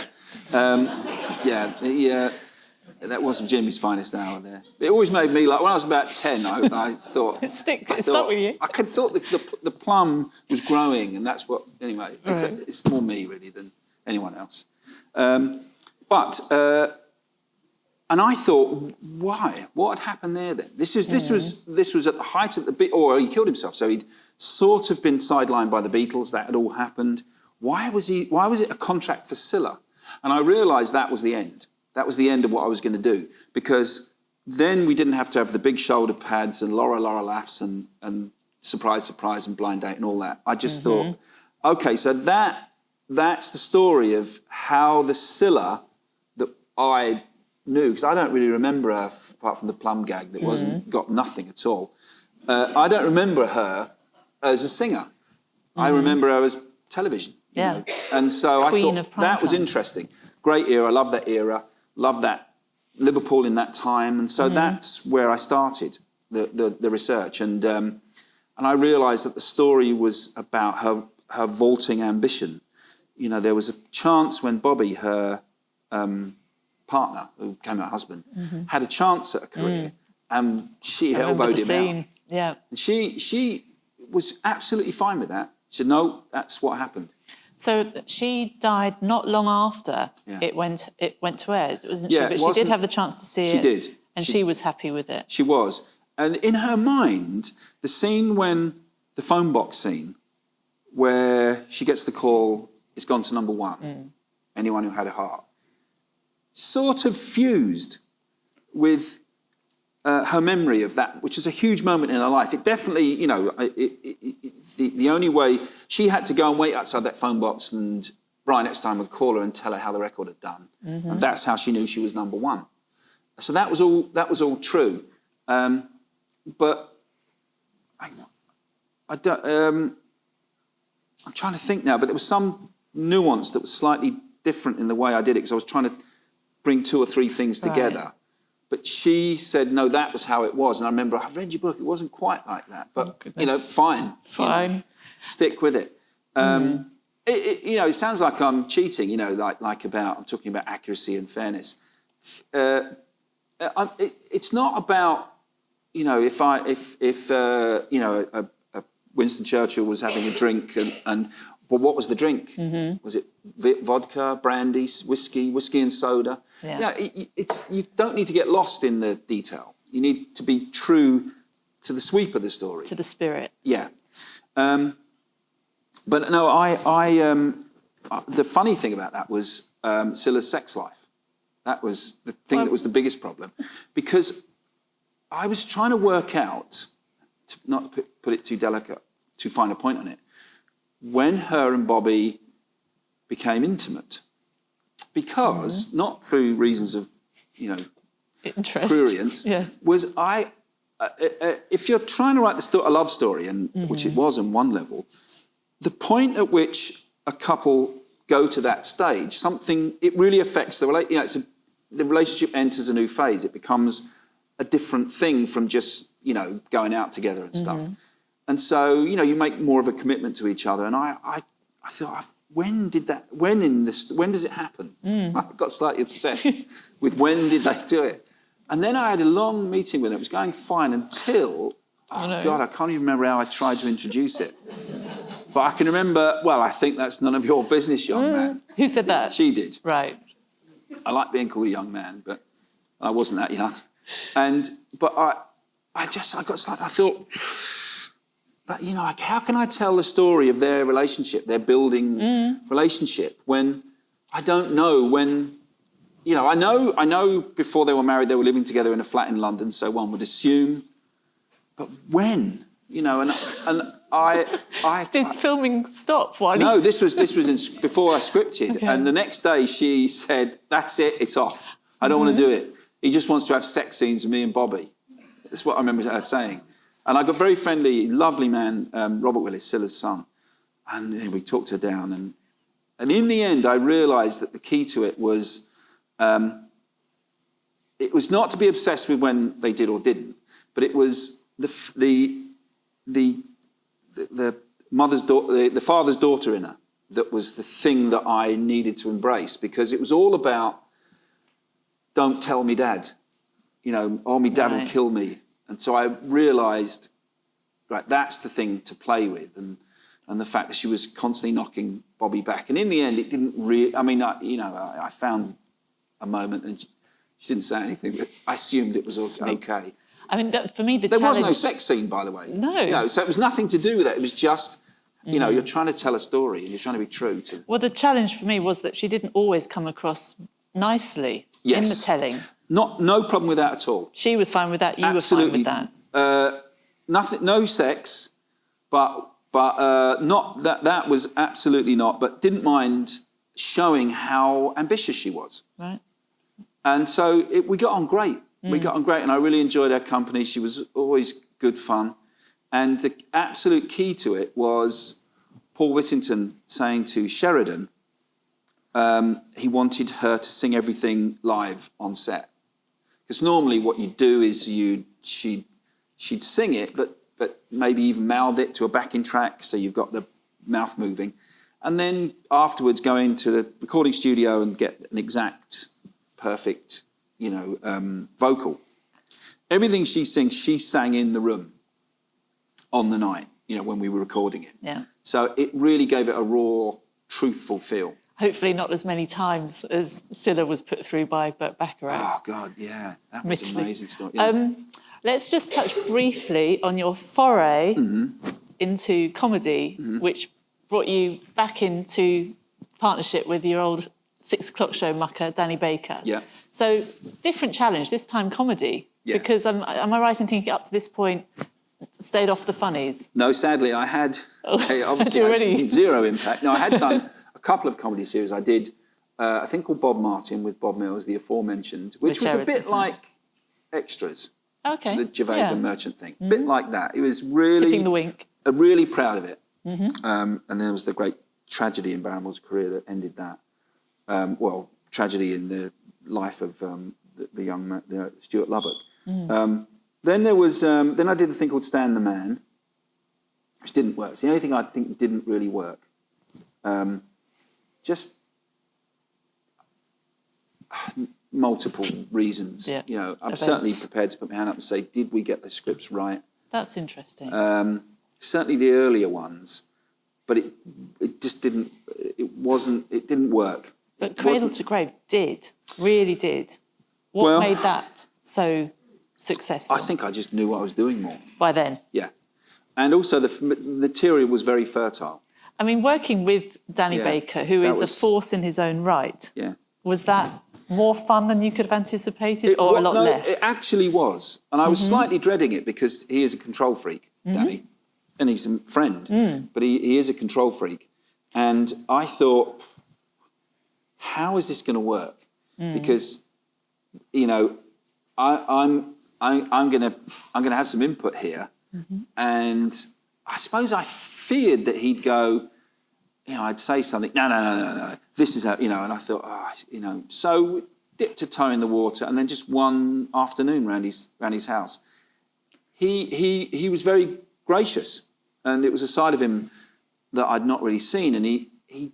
That wasn't Jimmy's finest hour there. It always made me, like, when I was about 10, I thought... It stuck with you. I thought the plum was growing, and that's what... Anyway, it's more me, really, than anyone else. And I thought, why? What had happened there then? This was at the height of the bit, or he killed himself. So he'd sort of been sidelined by the Beatles. That had all happened. Why was it a contract for Cilla? And I realised that was the end. That was the end of what I was going to do, because then we didn't have to have the big shoulder pads and Laura laughs and surprise, surprise and blind date and all that. I just thought, OK, so that's the story of how the Cilla that I knew, because I don't really remember her, apart from the plum gag that got nothing at all. I don't remember her as a singer. I remember her as television. You know? And so I thought that was interesting. Great era, love that era, love that Liverpool in that time. And so that's where I started the research. And I realised that the story was about her vaulting ambition. You know, there was a chance when Bobby, her partner, who became her husband, had a chance at a career, and she elbowed him out. Yeah. And she was absolutely fine with that. She said, no, that's what happened. So she died not long after Yeah. it went to air, wasn't Yeah, she? it But she did wasn't- have the chance to see She it. did. And she was happy with it. She was. And in her mind, the scene when, the phone box scene, where she gets the call, it's gone to number one, anyone who had a heart, sort of fused with her memory of that, which is a huge moment in her life. It definitely, you know, the only way, she had to go and wait outside that phone box, and Brian next time would call her and tell her how the record had done. And that's how she knew she was number one. So that was all true. But I don't, I'm trying to think now, but there was some nuance that was slightly different in the way I did it, because I was trying to bring two or three things together. Right. But she said, no, that was how it was. And I remember, I've read your book, it wasn't quite like that. But, you know, fine. Fine. You know, stick with it. You know, it sounds like I'm cheating, you know, I'm talking about accuracy and fairness. It's not about, you know, if you know, Winston Churchill was having a drink but what was the drink? Was it vodka, brandy, whiskey and soda? Yeah. You know, you don't need to get lost in the detail. You need to be true to the sweep of the story. To the spirit. Yeah. But no, the funny thing about that was Cilla's sex life. That was the thing that was the biggest problem. Because I was trying to work out, to not put it too delicate, to find a point on it, when her and Bobby became intimate. Because, not through reasons of, you know, Interest. prurience, was if you're trying to write a love story, and which it was on one level, the point at which a couple go to that stage, it really affects the relationship. You know, the relationship enters a new phase. It becomes a different thing from just, you know, going out together and stuff. And so, you know, you make more of a commitment to each other. And I thought, when does it happen? I got slightly obsessed with when did they do it? And then I had a long meeting with them. It was going fine until, God, I can't even remember how I tried to introduce it. But I can remember, well, I think that's none of your business, young man. Who said that? She did. Right. I like being called a young man, but I wasn't that young. But I thought, but, you know, how can I tell the story of their relationship, their building relationship, when I don't know when, you know, I know before they were married, they were living together in a flat in London, so one would assume, but when, you know, and I Did filming stop while No, this was before I scripted. Okay. And the next day she said, that's it, it's off. I don't want to do it. He just wants to have sex scenes with me and Bobby. That's what I remember her saying. And I got very friendly, lovely man, Robert Willis, Cilla's son. And we talked her down. And in the end, I realised that the key to it was not to be obsessed with when they did or didn't, but it was the father's daughter in her that was the thing that I needed to embrace, because it was all about, don't tell me dad, you know, or me dad will kill me. And so I realised, right, that's the thing to play with, and the fact that she was constantly knocking Bobby back. And in the end, it didn't really, I mean, I found a moment and she didn't say anything, but I assumed it was okay. I mean, for me, There was no sex scene, by the way. No. You know, so it was nothing to do with it. It was just, you know, you're trying to tell a story and you're trying to be true to. Well, the challenge for me was that she didn't always come across nicely in the telling. No problem with that at all. She was fine with that. You Absolutely. were fine with that. Nothing, no sex, but not that. That was absolutely not. But didn't mind showing how ambitious she was. Right. And so we got on great. We got on great, and I really enjoyed her company. She was always good fun. And the absolute key to it was Paul Whittington saying to Sheridan, he wanted her to sing everything live on set. Because normally what you'd do is she'd sing it, but maybe even mouth it to a backing track, so you've got the mouth moving. And then afterwards go into the recording studio and get an exact, perfect, you know, vocal. Everything she sings, she sang in the room on the night, you know, when we were recording it. Yeah. So it really gave it a raw truthful feel. Hopefully not as many times as Cilla was put through by Burt Bacharach. Oh, God, yeah. That was an Admittedly. amazing story. Yeah. Let's just touch briefly on your foray into comedy, which brought you back into partnership with your old 6 o'clock show mucker, Danny Baker. Yeah. So, different challenge, this time comedy. Yeah. Because am I right in thinking up to this point, stayed off the funnies? No, sadly, I had obviously already... had zero impact. No, I had done a couple of comedy series. I did a thing called Bob Martin with Bob Mills, the aforementioned, which was a bit like Extras. Okay. The Gervais and Merchant thing. A bit like that. It was really... Tipping the wink. Really proud of it. And there was the great tragedy in Barrymore's career that ended that. Tragedy in the life of the young man, Stuart Lubbock. Then there was... then I did a thing called Stan the Man, which didn't work. It's the only thing I think didn't really work. Just... multiple reasons. Yeah. You know, I'm certainly prepared to put my hand up and say, did we get the scripts right? That's interesting. Certainly the earlier ones, but it just didn't. It didn't work. But Cradle to Grave really did. What made that so successful? I think I just knew what I was doing more by then. Yeah, and also the material was very fertile. I mean, working with Danny Baker, who is a force in his own right. Yeah. Was that more fun than you could have anticipated, or a lot less? It actually was. And I was slightly dreading it because he is a control freak, Danny. And he's a friend, but he is a control freak. And I thought, how is this going to work? Because, you know, I'm going to have some input here. And I suppose I feared that he'd go, you know, I'd say something, no, this is how, you know, and I thought, you know, so we dipped a toe in the water, and then just one afternoon round his house, he was very gracious, and it was a side of him that I'd not really seen, and he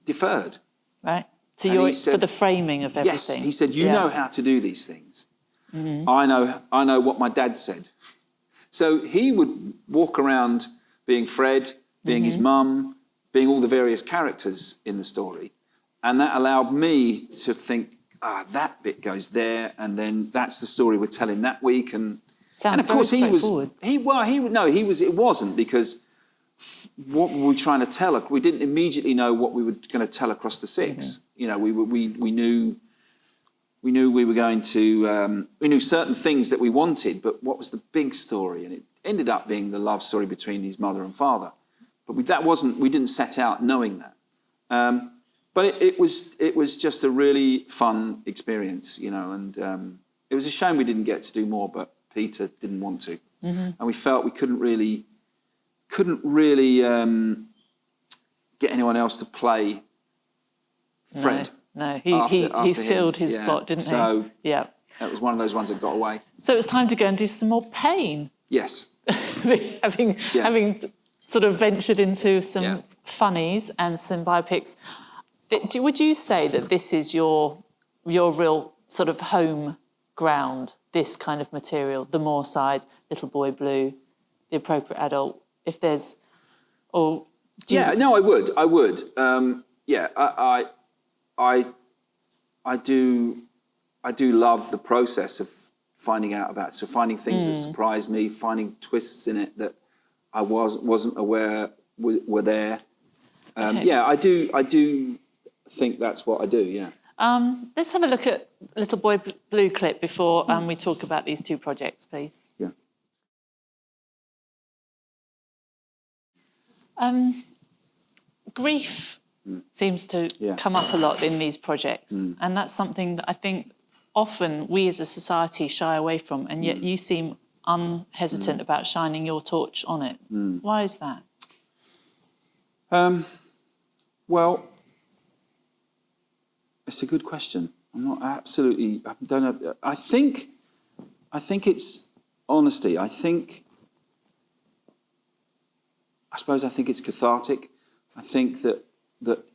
deferred. Right. For the framing of everything. Yes, he said, you know how to do these things. I know what my dad said. So he would walk around being Fred, being his mum, being all the various characters in the story. And that allowed me to think, that bit goes there, and then that's the story we're telling that week. And of course he was... It wasn't, because what were we trying to tell? We didn't immediately know what we were going to tell across the 6. You know, we knew we were going to... we knew certain things that we wanted, but what was the big story? And it ended up being the love story between his mother and father. But we didn't set out knowing that. But it was just a really fun experience, you know, and it was a shame we didn't get to do more, but Peter didn't want to. And we felt we couldn't really get anyone else to play Fred. No, he sealed his spot, didn't he? So that was one of those ones that got away. So it was time to go and do some more pain. Yes. having sort of ventured into some funnies and some biopics. Would you say that this is your real sort of home ground, this kind of material, the Moor Side, Little Boy Blue, The Appropriate Adult, if there's... or I would. I do love the process of finding out about, so finding things that surprise me, finding twists in it that I wasn't aware were there. I do think that's what I do, yeah. Let's have a look at Little Boy Blue clip before we talk about these 2 projects, please. Yeah. Grief seems to come up a lot in these projects, and that's something that I think often we as a society shy away from, and yet you seem unhesitant about shining your torch on it. Why is that? Well, it's a good question. I don't know. I think it's honesty. I suppose it's cathartic. I think that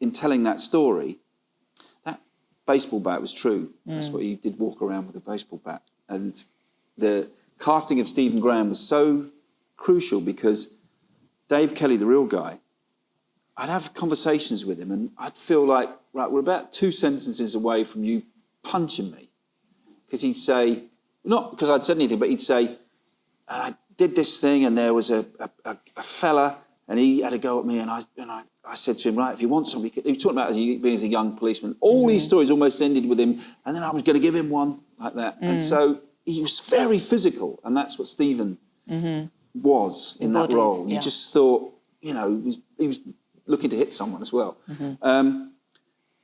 in telling that story, that baseball bat was true. That's what he did, walk around with a baseball bat. And the casting of Stephen Graham was so crucial because Dave Kelly, the real guy, I'd have conversations with him and I'd feel like, right, we're about 2 sentences away from you punching me. Because he'd say, not because I'd said anything, but he'd say, I did this thing and there was a fella and he had a go at me and I said to him, right, if you want something, he was talking about being as a young policeman. All these stories almost ended with him and then I was going to give him one like that. And so he was very physical and that's what Stephen was in that role. You just thought, you know, he was looking to hit someone as well.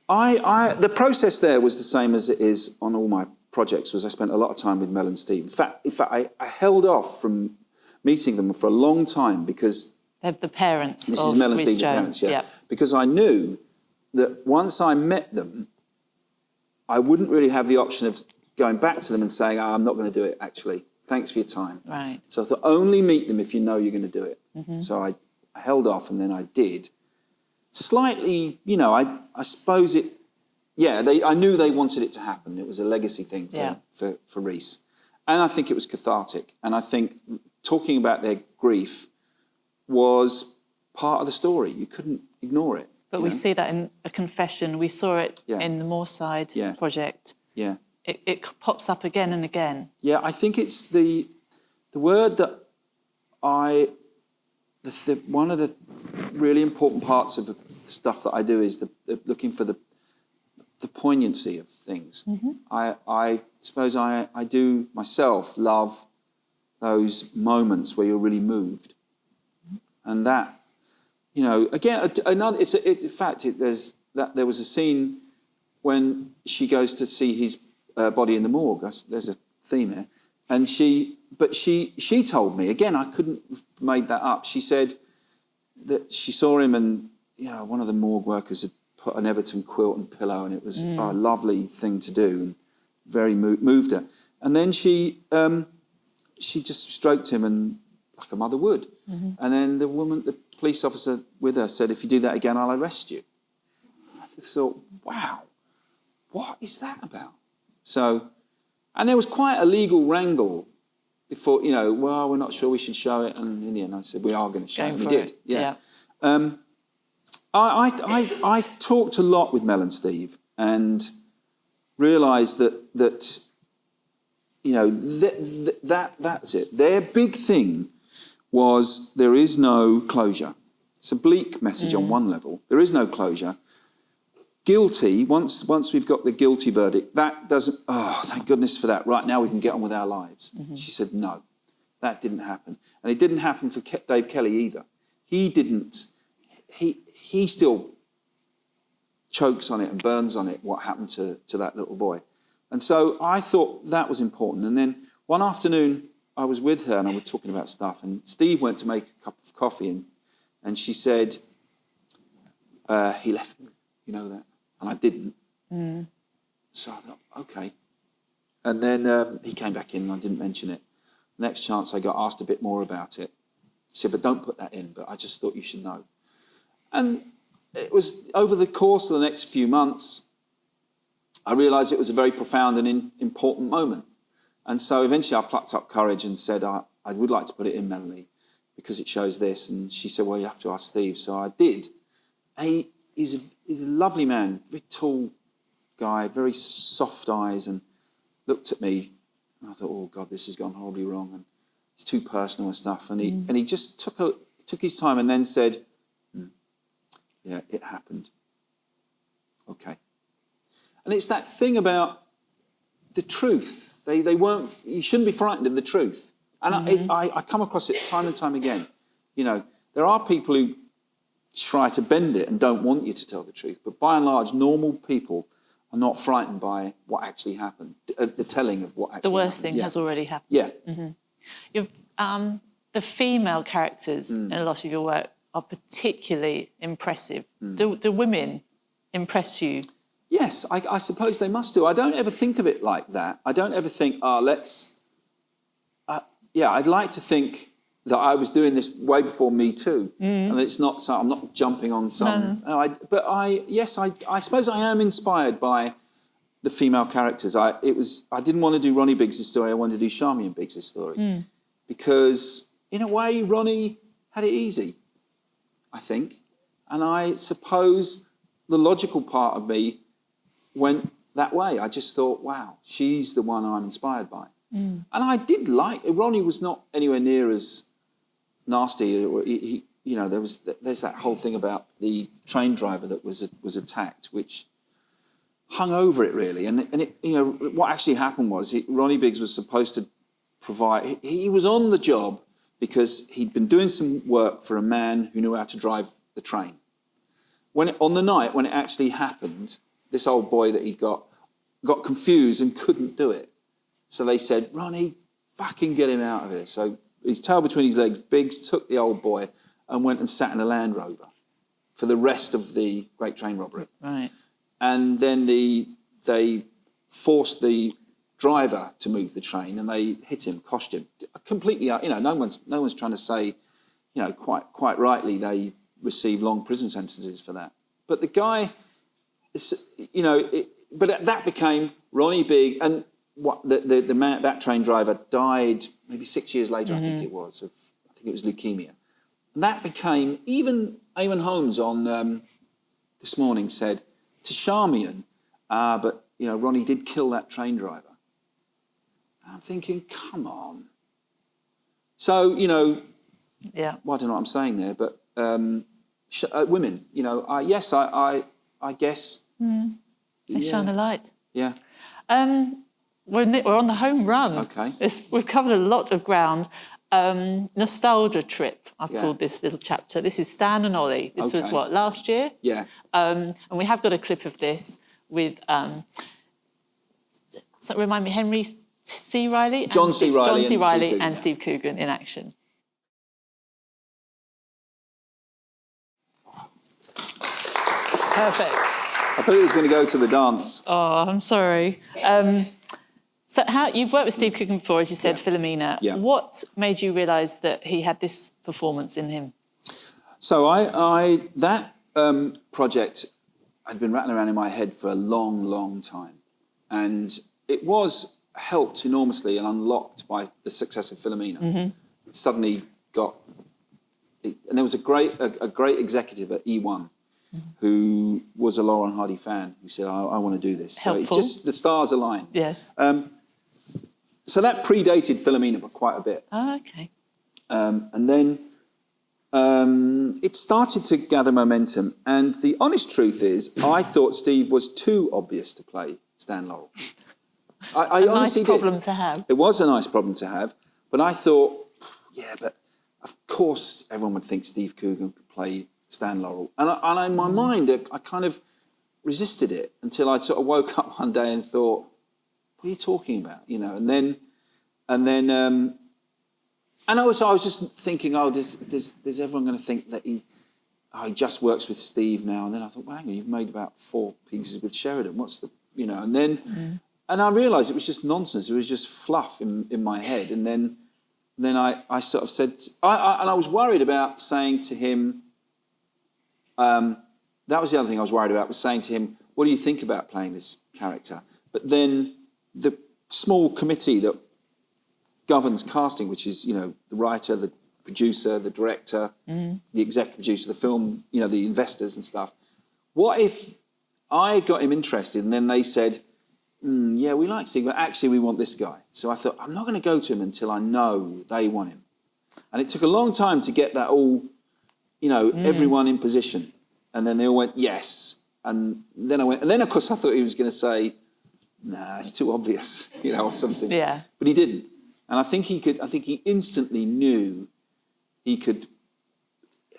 The process there was the same as it is on all my projects, was I spent a lot of time with Mel and Steve. In fact, I held off from meeting them for a long time because... They're the parents This of is Mel and Miss Steve, the Jones. parents, yeah. Because I knew that once I met them, I wouldn't really have the option of going back to them and saying, I'm not going to do it, actually. Thanks for your time. Right. So I thought, only meet them if you know you're going to do it. So I held off and then I did. Slightly, you know, I suppose it... Yeah, I knew they wanted it to happen. It was a legacy thing for Reese. And I think it was cathartic. And I think talking about their grief was part of the story. You couldn't ignore it. But we see that in A Confession. We saw it in the Moorside project. Yeah. It pops up again and again. Yeah, I think it's the word that one of the really important parts of the stuff that I do is looking for the poignancy of things. I suppose I do myself love those moments where you're really moved. And that, you know, again, another. In fact, there was a scene when she goes to see his body in the morgue. There's a theme here, and she told me again. I couldn't have made that up. She said that she saw him, and one of the morgue workers had put an Everton quilt and pillow, and it was a lovely thing to do, and very moved her. And then she just stroked him, and like a mother would. And then the police officer with her said, if you do that again, I'll arrest you. I thought, wow, what is that about? So, and there was quite a legal wrangle before, well, we're not sure we should show it. And in the end, I said, we are going to show it. And we did, yeah. I talked a lot with Mel and Steve and realised that's it. Their big thing was there is no closure. It's a bleak message on one level. There is no closure. Guilty, once we've got the guilty verdict, that doesn't, thank goodness for that. Right, now we can get on with our lives. She said, no, that didn't happen. And it didn't happen for Dave Kelly either. He still chokes on it and burns on it, what happened to that little boy. And so I thought that was important. And then one afternoon, I was with her and I was talking about stuff, and Steve went to make a cup of coffee, and she said, he left me, you know that? And I didn't. So I thought, okay. And then he came back in and I didn't mention it. Next chance I got asked a bit more about it. She said, but don't put that in, but I just thought you should know. And it was over the course of the next few months, I realised it was a very profound and important moment. And so eventually I plucked up courage and said, I would like to put it in, Melanie, because it shows this. And she said, well, you have to ask Steve. So I did. And he's a lovely man, very tall guy, very soft eyes, and looked at me. And I thought, oh, God, this has gone horribly wrong. And it's too personal and stuff. And he just took his time and then said, yeah, it happened. Okay. And it's that thing about the truth. They weren't. You shouldn't be frightened of the truth. And I come across it time and time again. There are people who try to bend it and don't want you to tell the truth. But by and large, normal people are not frightened by what actually happened, the telling of what actually happened. The worst thing has already happened. Yeah. You've, the female characters in a lot of your work are particularly impressive. Do women impress you? Yes, I suppose they must do. I don't ever think of it like that. I don't ever think, I'd like to think that I was doing this way before Me Too. And it's not so, I'm not jumping on some... No. I suppose I am inspired by the female characters. I didn't want to do Ronnie Biggs' story, I wanted to do Charmian Biggs' story. Because, in a way, Ronnie had it easy, I think. And I suppose the logical part of me went that way. I just thought, wow, she's the one I'm inspired by. And I did like, Ronnie was not anywhere near as nasty. There's that whole thing about the train driver that was attacked, which hung over it really. And what actually happened was Ronnie Biggs was supposed to provide, he was on the job because he'd been doing some work for a man who knew how to drive the train. On the night when it actually happened, this old boy that he'd got confused and couldn't do it. So they said, Ronnie, fucking get him out of here. So his tail between his legs, Biggs took the old boy and went and sat in a Land Rover for the rest of the Great Train Robbery. Right. And then they forced the driver to move the train, and they hit him, coshed him completely. No one's trying to say, quite rightly they received long prison sentences for that. But the guy, but that became Ronnie Biggs, and the man, that train driver died maybe 6 years later. I think it was leukemia. And that became, even Eamon Holmes on This Morning said to Charmian, but Ronnie did kill that train driver. And I'm thinking, come on. So yeah. Well, I don't know what I'm saying there, but women, yes, I guess. They shine a light. Yeah. We're on the home run. Okay. We've covered a lot of ground. Nostalgia trip, I've called this little chapter. This is Stan and Ollie. This was what, last year? Yeah. And we have got a clip of this with, remind me, Henry C. Riley? John C. Riley and Steve Coogan in action. Perfect. I thought he was going to go to the dance. Oh, I'm sorry. So you've worked with Steve Coogan before, as you said, Philomena. Yeah. What made you realise that he had this performance in him? So that project had been rattling around in my head for a long, long time. And it was helped enormously and unlocked by the success of Philomena. It suddenly got... and there was a great executive at E1 who was a Laurel and Hardy fan who said, I want to do this. Helpful. So the stars aligned. Yes. So that predated Philomena by quite a bit. Oh, okay. And then it started to gather momentum. And the honest truth is, I thought Steve was too obvious to play Stan Laurel. I honestly nice problem to have. It was a nice problem to have. But I thought, yeah, but of course everyone would think Steve Coogan could play Stan Laurel. And in my mind, I kind of resisted it until I sort of woke up one day and thought, what are you talking about? And also I was just thinking, does everyone going to think that he just works with Steve now? And then I thought, well, hang on, you've made about 4 pieces with Sheridan. What's the, and then, and I realised it was just nonsense. It was just fluff in my head. And then I sort of said, and I was worried about saying to him, that was the other thing I was worried about, was saying to him, what do you think about playing this character? But then the small committee that governs casting, which is, the writer, the producer, the director, the executive producer, the film, the investors and stuff. What if I got him interested and then they said, yeah, we like Steve, but actually we want this guy. So I thought, I'm not going to go to him until I know they want him. And it took a long time to get that all, everyone in position. And then they all went, yes. And then I went, and then of course I thought he was going to say, nah, it's too obvious, or something. Yeah. But he didn't. And I think he instantly knew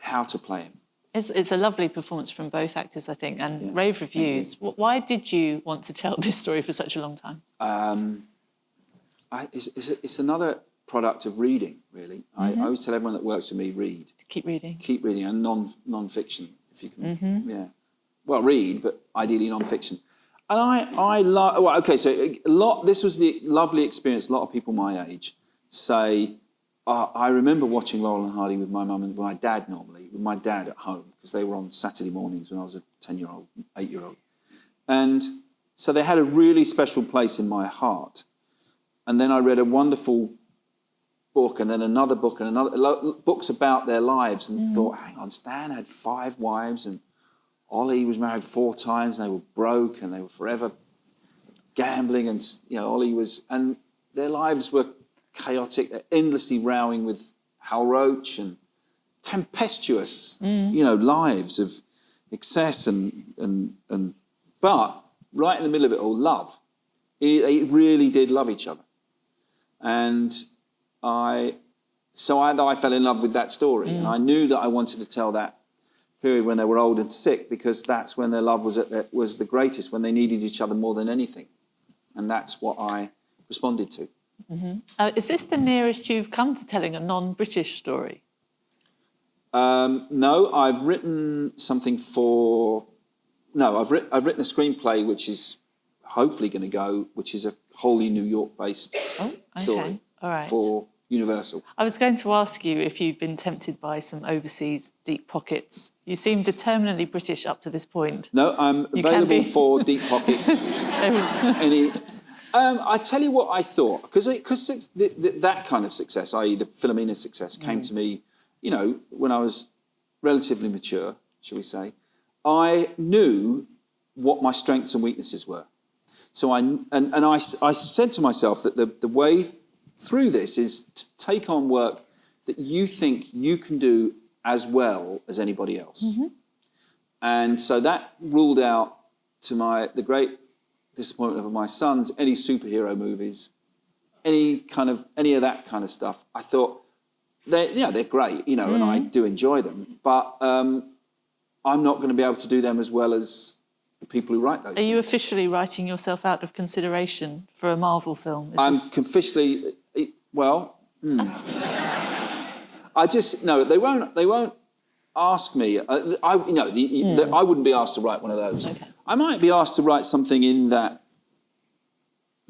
how to play him. It's a lovely performance from both actors, I think, and rave reviews. Why did you want to tell this story for such a long time? It's another product of reading, really. I always tell everyone that works with me, read. Keep reading. Keep reading, and non-fiction, if you can. Yeah. Well, read, but ideally non-fiction. And I love... Well, OK, so this was the lovely experience. A lot of people my age say, I remember watching Laurel and Hardy with my mum and my dad normally, with my dad at home, because they were on Saturday mornings when I was a 10-year-old, 8-year-old. And so they had a really special place in my heart. And then I read a wonderful book and then another book and another books about their lives, and thought, hang on, Stan had 5 wives and Ollie was married 4 times and they were broke and they were forever gambling, and Ollie was, and their lives were chaotic. They're endlessly rowing with Hal Roach and tempestuous, lives of excess and but right in the middle of it all, love. They really did love each other, and I fell in love with that story, and I knew that I wanted to tell that period when they were old and sick, because that's when their love was the greatest, when they needed each other more than anything, and that's what I responded to. Is this the nearest you've come to telling a non-British story? No, I've written something for... No, I've written a screenplay which is hopefully going to go, which is a wholly New York-based story for Universal. I was going to ask you if you'd been tempted by some overseas deep pockets. You seem determinedly British up to this point. No, I'm available for deep pockets. I tell you what I thought, because that kind of success, i.e. the Philomena success, came to me, when I was relatively mature, shall we say. I knew what my strengths and weaknesses were. So I said to myself that the way through this is to take on work that you think you can do as well as anybody else. And so that ruled out, to the great disappointment of my sons, any superhero movies, any of that kind of stuff. I thought, they're great, and I do enjoy them, but I'm not going to be able to do them as well as the people who write those things. Are you officially writing yourself out of consideration for a Marvel film? I'm officially... Well, I just... No, they won't ask me. I wouldn't be asked to write one of those. Okay. I might be asked to write something in that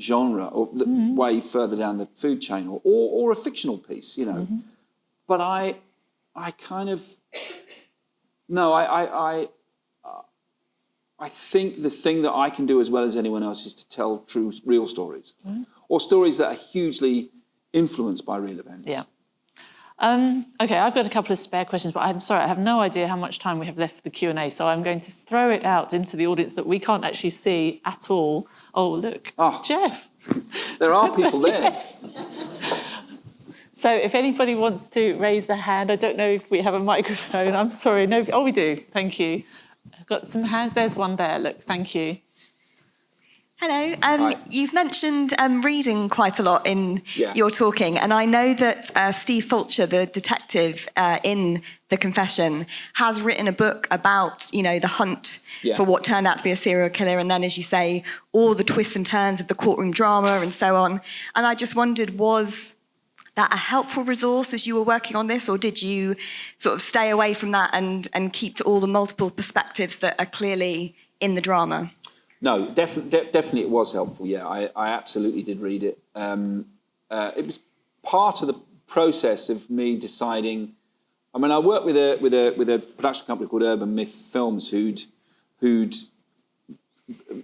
genre, or way further down the food chain, or a fictional piece, But I kind of... No, I think the thing that I can do as well as anyone else is to tell true, real stories, or stories that are hugely influenced by real events. Yeah. OK, I've got a couple of spare questions, but I'm sorry, I have no idea how much time we have left for the Q&A, so I'm going to throw it out into the audience that we can't actually see at all. Oh, look, Jeff. There are people there. Yes. So if anybody wants to raise their hand, I don't know if we have a microphone. I'm sorry. No. Oh, we do. Thank you. I've got some hands. There's one there. Look, thank you. Hello. You've mentioned reading quite a lot in your talking, and I know that Steve Fulcher, the detective in The Confession, has written a book about, the hunt for what turned out to be a serial killer, and then, as you say, all the twists and turns of the courtroom drama and so on. And I just wondered, was that a helpful resource as you were working on this, or did you sort of stay away from that and keep to all the multiple perspectives that are clearly in the drama? No, definitely it was helpful. Yeah, I absolutely did read it. It was part of the process of me deciding. I mean, I worked with a production company called Urban Myth Films who'd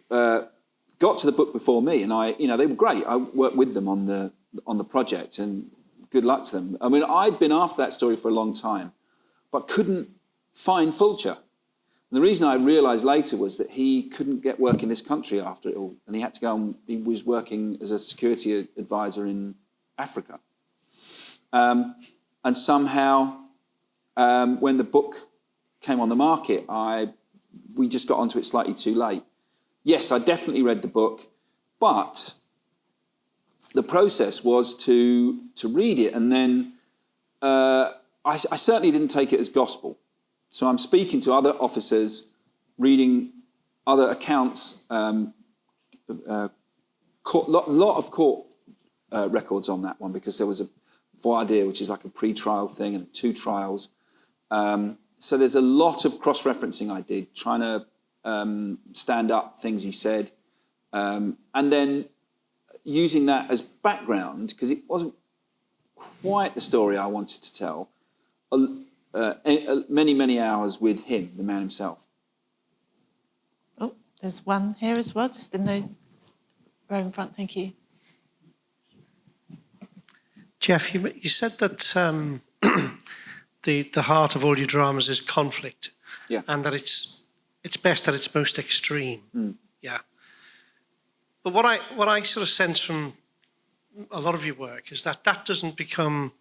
got to the book before me, and they were great. I worked with them on the project, and good luck to them. I mean, I'd been after that story for a long time, but couldn't find Fulcher. And the reason I realised later was that he couldn't get work in this country after it all, and he had to go and he was working as a security advisor in Africa. And somehow, when the book came on the market, we just got onto it slightly too late. Yes, I definitely read the book, but the process was to read it, and then I certainly didn't take it as gospel. So I'm speaking to other officers, reading other accounts, lot of court records on that one, because there was a voir dire, which is like a pre-trial thing, and 2 trials. So there's a lot of cross-referencing I did, trying to stand up things he said, and then using that as background, because it wasn't quite the story I wanted to tell, many hours with him, the man himself. Oh, there's one here as well, just in the row in front. Thank you. Jeff, you said that the heart of all your dramas is conflict, and that it's best at its most extreme. Yeah. But what I sort of sense from a lot of your work is that doesn't become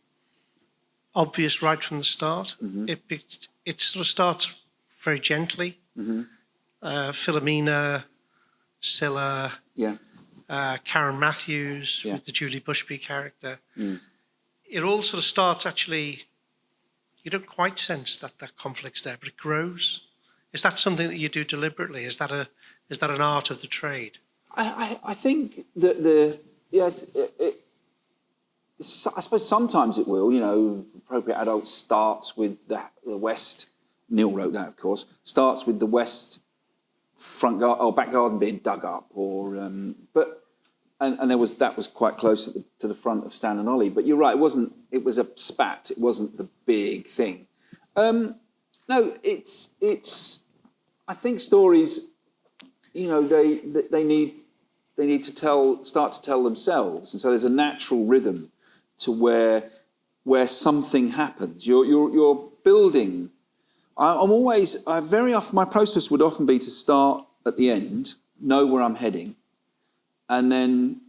obvious right from the start. It sort of starts very gently. Philomena, Cilla, Karen Matthews with the Julie Bushby character. It all sort of starts actually, you don't quite sense that conflict's there, but it grows. Is that something that you do deliberately? Is that an art of the trade? I think that I suppose sometimes it will, Appropriate Adult starts with the West, Neil wrote that, of course, starts with the West front garden or back garden being dug up, or and that was quite close to the front of Stan and Ollie. But you're right, it was a spat. It wasn't the big thing. No, it's. I think stories, they need to start to tell themselves, and so there's a natural rhythm to where something happens. You're building. Very often, my process would often be to start at the end, know where I'm heading, and then,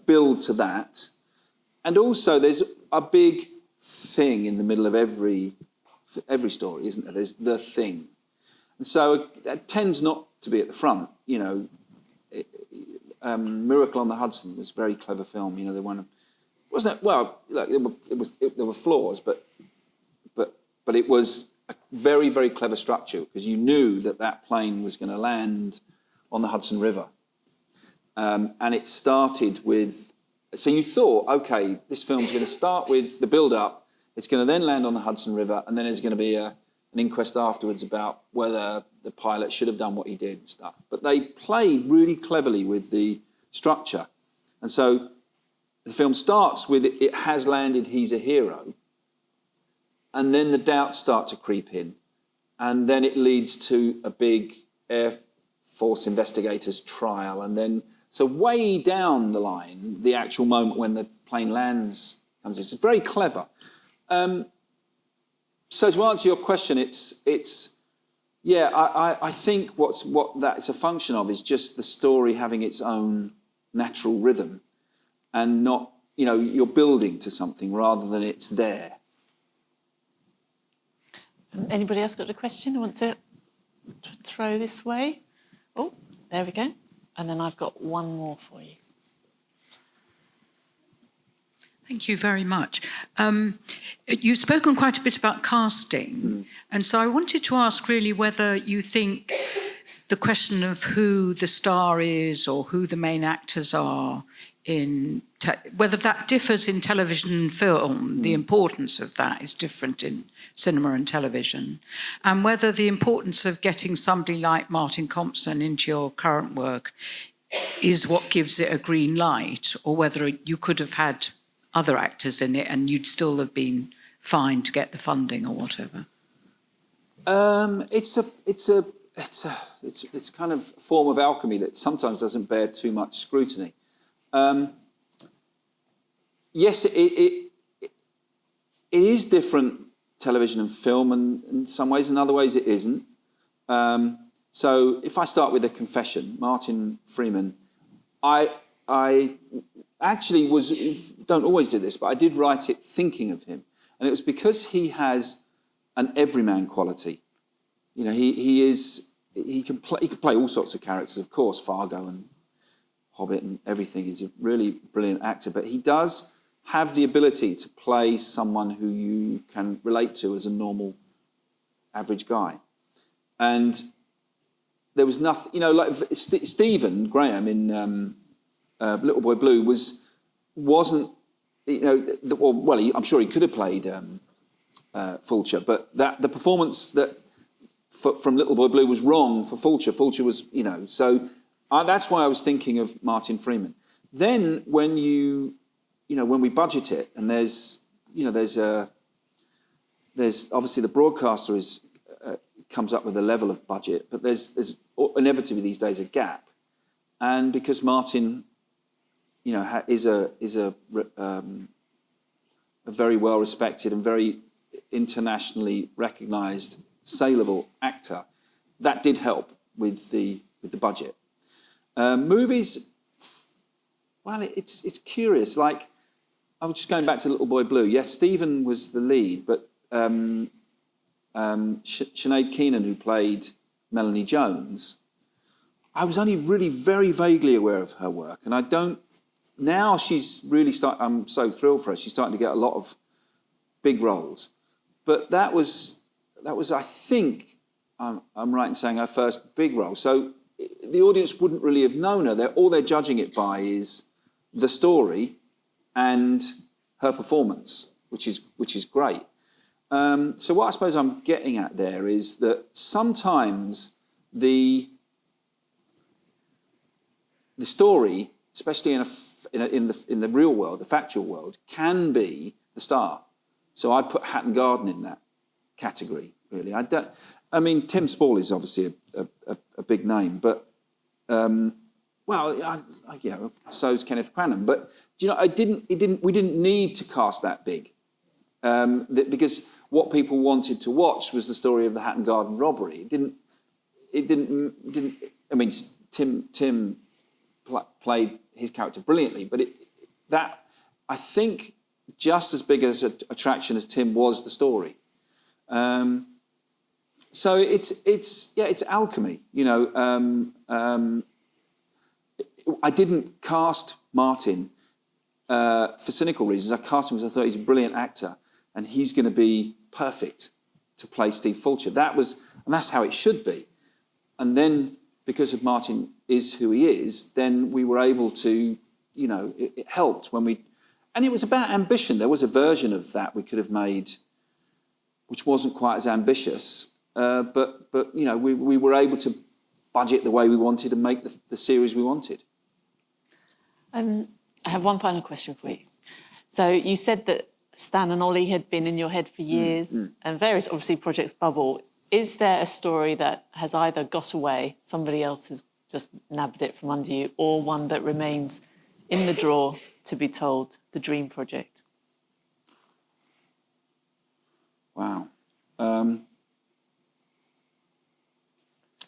build to that. And also, there's a big thing in the middle of every story, isn't there? There's the thing. And so it tends not to be at the front, Miracle on the Hudson was a very clever film, the one, wasn't it? Well, there were flaws, but it was a very, very clever structure, because you knew that plane was going to land on the Hudson River. And it started with, so you thought, okay, this film's going to start with the build-up, it's going to then land on the Hudson River, and then there's going to be an inquest afterwards about whether the pilot should have done what he did and stuff. But they played really cleverly with the structure. And so the film starts with it has landed, he's a hero. And then the doubts start to creep in. And then it leads to a big Air Force investigators trial. And then, so way down the line, the actual moment when the plane lands comes in. It's very clever. So to answer your question, I think what that's a function of is just the story having its own natural rhythm, and not, you're building to something rather than it's there. Anybody else got a question? I want to throw this way. Oh, there we go. And then I've got one more for you. Thank you very much. You've spoken quite a bit about casting, and so I wanted to ask really whether you think the question of who the star is or who the main actors are whether that differs in television and film, the importance of that is different in cinema and television, and whether the importance of getting somebody like Martin Compston into your current work is what gives it a green light, or whether you could have had other actors in it and you'd still have been fine to get the funding or whatever. It's kind of a form of alchemy that sometimes doesn't bear too much scrutiny. Yes, it is different, television and film, and in some ways, in other ways it isn't. So if I start with a confession, Martin Freeman, I actually don't always do this, but I did write it thinking of him. And it was because he has an everyman quality. He can play all sorts of characters, of course, Fargo and Hobbit and everything. He's a really brilliant actor, but he does have the ability to play someone who you can relate to as a normal, average guy. And there was nothing, like Stephen Graham in Little Boy Blue wasn't, I'm sure he could have played Fulcher, but the performance from Little Boy Blue was wrong for Fulcher. Fulcher was, so that's why I was thinking of Martin Freeman. Then when when we budget it, and there's obviously the broadcaster comes up with a level of budget, but there's inevitably these days a gap, and because Martin you know, is a very well respected and very internationally recognised, saleable actor. That did help with the budget. Movies, well, it's curious. Like, I was just going back to Little Boy Blue. Yes, Stephen was the lead, but Sinead Keenan, who played Melanie Jones, I was only really very vaguely aware of her work, and I don't. Now she's really I'm so thrilled for her. She's starting to get a lot of big roles, but that was I think I'm right in saying her first big role. So the audience wouldn't really have known her. All they're judging it by is the story and her performance, which is great. So what I suppose I'm getting at there is that sometimes the story, especially in the real world, the factual world, can be the star. So I put Hatton Garden in that category. Really, I mean, Tim Spall is obviously a big name, but so is Kenneth Branagh. But you know, we didn't need to cast that big because what people wanted to watch was the story of the Hatton Garden robbery. It didn't. I mean, Tim played his character brilliantly, but that I think just as big as an attraction as Tim was the story. So it's alchemy, you know. I didn't cast Martin for cynical reasons. I cast him because I thought he's a brilliant actor and he's going to be perfect to play Steve Fulcher. And that's how it should be. And then because of Martin is who he is, then we were able to, you know, it helped when and it was about ambition. There was a version of that we could have made which wasn't quite as ambitious, but you know, we were able to budget the way we wanted and make the series we wanted. I have one final question for you. So you said that Stan and Ollie had been in your head for years, and various, obviously, projects bubble. Is there a story that has either got away, somebody else has just nabbed it from under you, or one that remains in the drawer to be told, the dream project? Wow.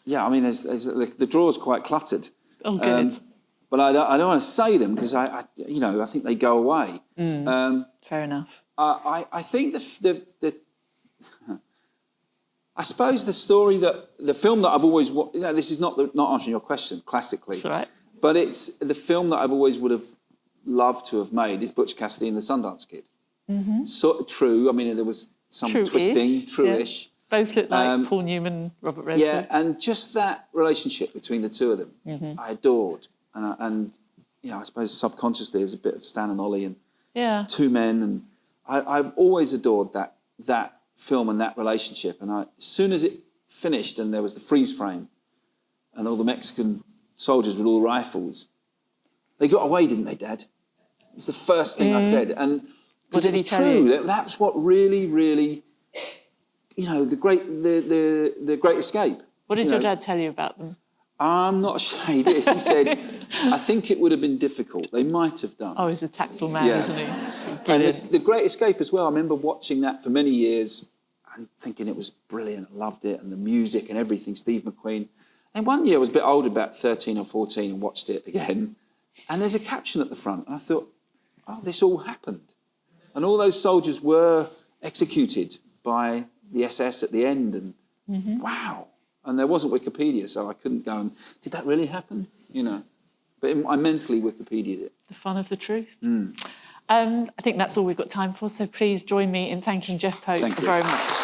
Yeah, I mean, the drawer's quite cluttered. Oh, good. But I don't want to say them because I think they go away. Fair enough. I think I suppose the film that I've always, you know, this is not answering your question classically. That's all right. But it's the film that I've always would have loved to have made is Butch Cassidy and the Sundance Kid. Mm-hmm. Sort of true. I mean, there was some twisting, true-ish. Yeah. Both look like Paul Newman, Robert Redford. Yeah, and just that relationship between the two of them, I adored. And you know, I suppose subconsciously there's a bit of Stan and Ollie and two men, and I've always adored that film and that relationship. And as soon as it finished and there was the freeze frame and all the Mexican soldiers with all the rifles, they got away, didn't they, Dad? It was the first thing I said. And because it was true, that's what really, really, you know, the great escape. What did your dad tell you about them? I'm not sure. He said, I think it would have been difficult. They might have done. Oh, he's a tactful man, isn't he? Brilliant. And the Great Escape as well. I remember watching that for many years and thinking it was brilliant. Loved it, and the music and everything, Steve McQueen. And one year I was a bit older, about 13 or 14, and watched it again. And there's a caption at the front. And I thought, oh, this all happened. And all those soldiers were executed by the SS at the end. And wow. And there wasn't Wikipedia, so I couldn't go and, did that really happen? You know. But I mentally Wikipedia'd it. The fun of the truth. I think that's all we've got time for, so please join me in thanking Jeff Pope very much.